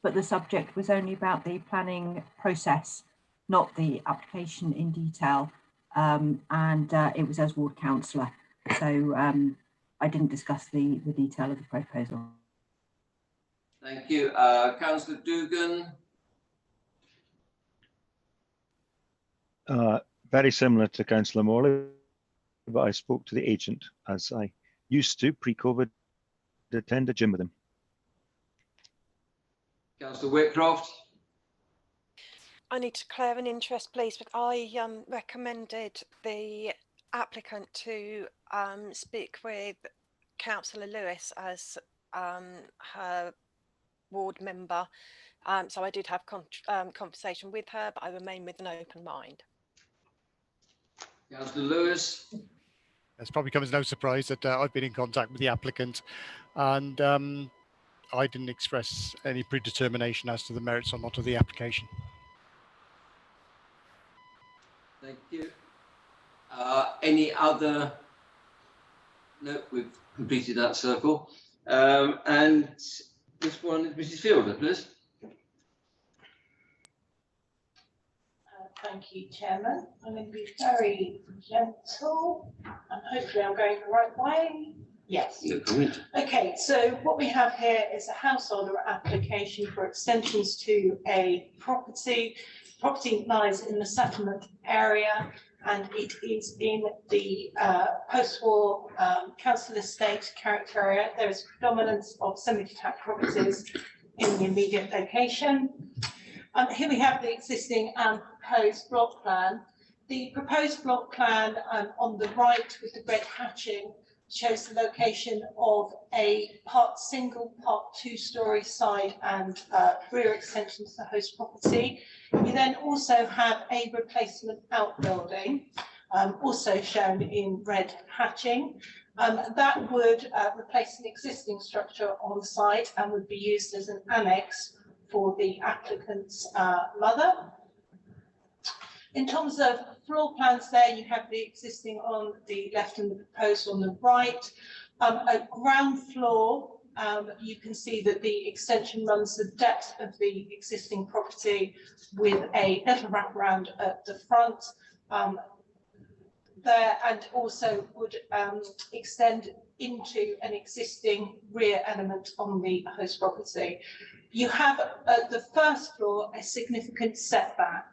but the subject was only about the planning process, not the application in detail, and it was as ward councillor. So I didn't discuss the detail of the proposal. Thank you. Councillor Dugan. Very similar to Councillor Morley, but I spoke to the agent as I used to pre-COVID to attend a gym with him. Councillor Whitcroft. I need to declare an interest, please, but I recommended the applicant to speak with Councillor Lewis as her ward member. So I did have conversation with her, but I remain with an open mind. Councillor Lewis. It's probably come as no surprise that I've been in contact with the applicant and I didn't express any predetermination as to the merits or not of the application. Thank you. Any other? No, we've completed that circle. And this one is Mrs. Fielder, please. Thank you, Chairman. I'm going to be very gentle and hopefully I'm going the right way. Yes. No comment. Okay, so what we have here is a householder application for extensions to a property. Property lies in the settlement area and it is in the post-war council estate character area. There is predominance of semi-detached properties in the immediate location. Here we have the existing and proposed block plan. The proposed block plan on the right with the red hatching shows the location of a part single, part two-storey side and rear extension to the host property. You then also have a replacement outbuilding, also shown in red hatching. That would replace an existing structure on site and would be used as an annex for the applicant's mother. In terms of floor plans there, you have the existing on the left and the proposed on the right. At ground floor, you can see that the extension runs the depth of the existing property with a little wraparound at the front there, and also would extend into an existing rear element on the host property. You have at the first floor a significant setback.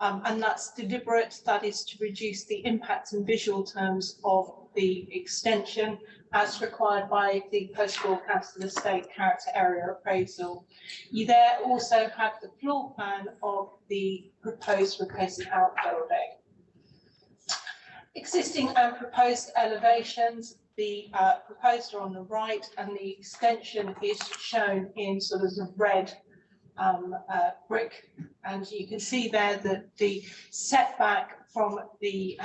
And that's deliberate. That is to reduce the impact in visual terms of the extension as required by the post-war council estate character area appraisal. You there also have the floor plan of the proposed replacement outbuilding. Existing and proposed elevations, the proposed are on the right and the extension is shown in sort of the red brick, and you can see there that the setback from the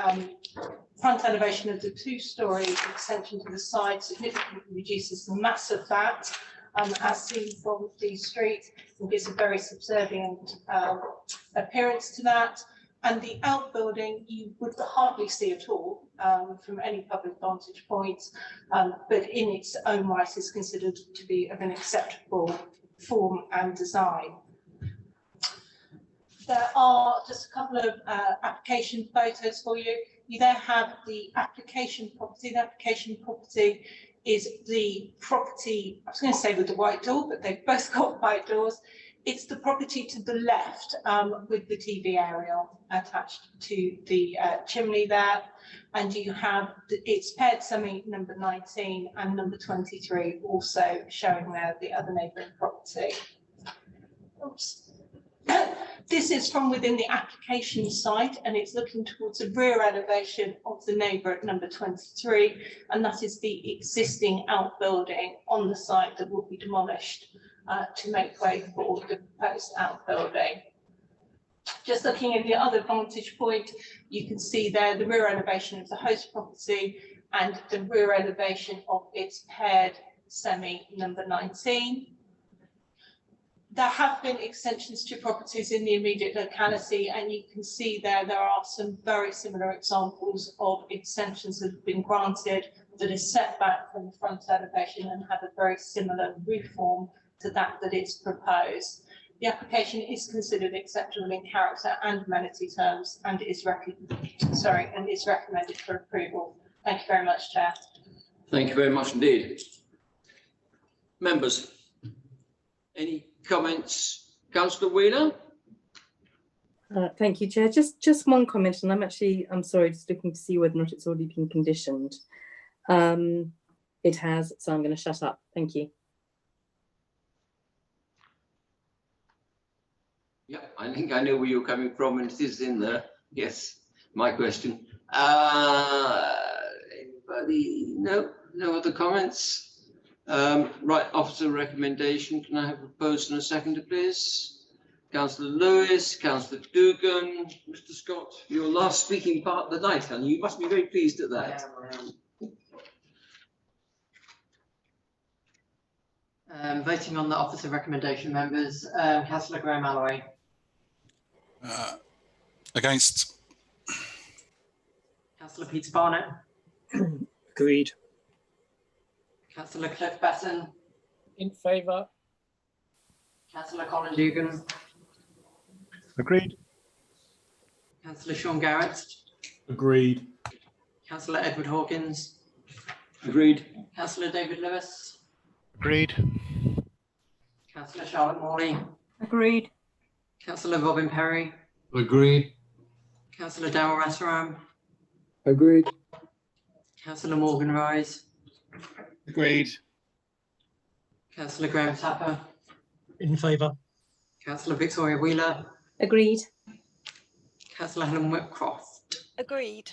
front elevation of the two-storey extension to the side significantly reduces the mass of that, as seen from the street, and gives a very subservient appearance to that. And the outbuilding you would hardly see at all from any public vantage point, but in its own right is considered to be of an acceptable form and design. There are just a couple of application photos for you. You there have the application property. The application property is the property, I was going to say with the white door, but they've both got white doors. It's the property to the left with the TV aerial attached to the chimney there. And you have its paired semi number 19 and number 23 also showing there the other neighbouring property. Oops. This is from within the application site and it's looking towards the rear elevation of the neighbour at number 23, and that is the existing outbuilding on the site that will be demolished to make way for the proposed outbuilding. Just looking at the other vantage point, you can see there the rear elevation of the host property and the rear elevation of its paired semi number 19. There have been extensions to properties in the immediate locality, and you can see there are some very similar examples of extensions that have been granted that is set back from the front elevation and have a very similar roof form to that is proposed. The application is considered acceptable in character and amenity terms and is recommended for approval. Thank you very much, Chair. Thank you very much indeed. Members, any comments? Councillor Wheeler? Thank you, Chair. Just one comment, and I'm sorry, just looking to see whether or not it's already been conditioned. It has, so I'm going to shut up. Thank you. Yeah, I think I know where you're coming from, and it is in there. Yes, my question. Anybody? No other comments. Right, officer recommendation. Can I have a proposed and a seconder, please? Councillor Lewis, Councillor Dugan, Mr. Scott, your last speaking part of the night, and you must be very pleased at that. Voting on the officer recommendation, members. Councillor Graham Alloway. Against. Councillor Peter Barnett. Agreed. Councillor Cliff Besson. In favour. Councillor Colin Dugan. Agreed. Councillor Sean Garrett. Agreed. Councillor Edward Hawkins. Agreed. Councillor David Lewis. Agreed. Councillor Charlotte Morley. Agreed. Councillor Robin Perry. Agreed. Councillor Darryl Rasaram, Agreed. Councillor Morgan Rise, Agreed. Councillor Graham Tapper, In favour. Councillor Victoria Wheeler, Agreed. Councillor Helen Whitcroft, Agreed.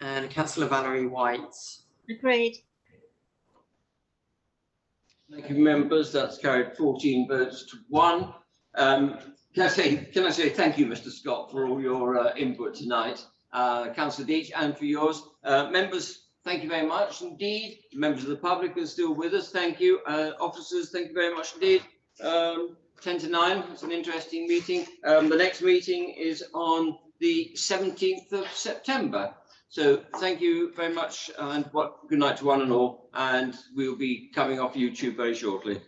and Councillor Valerie White. Agreed. Thank you, members. That's carried 14 votes to 1. Can I say thank you, Mr. Scott, for all your input tonight, Councillor Deach, and for yours. Members, thank you very much indeed. Members of the public are still with us. Thank you. Officers, thank you very much indeed. 10 to 9. It's an interesting meeting. The next meeting is on the 17th of September. So thank you very much, and good night to one and all. And we'll be coming off YouTube very shortly.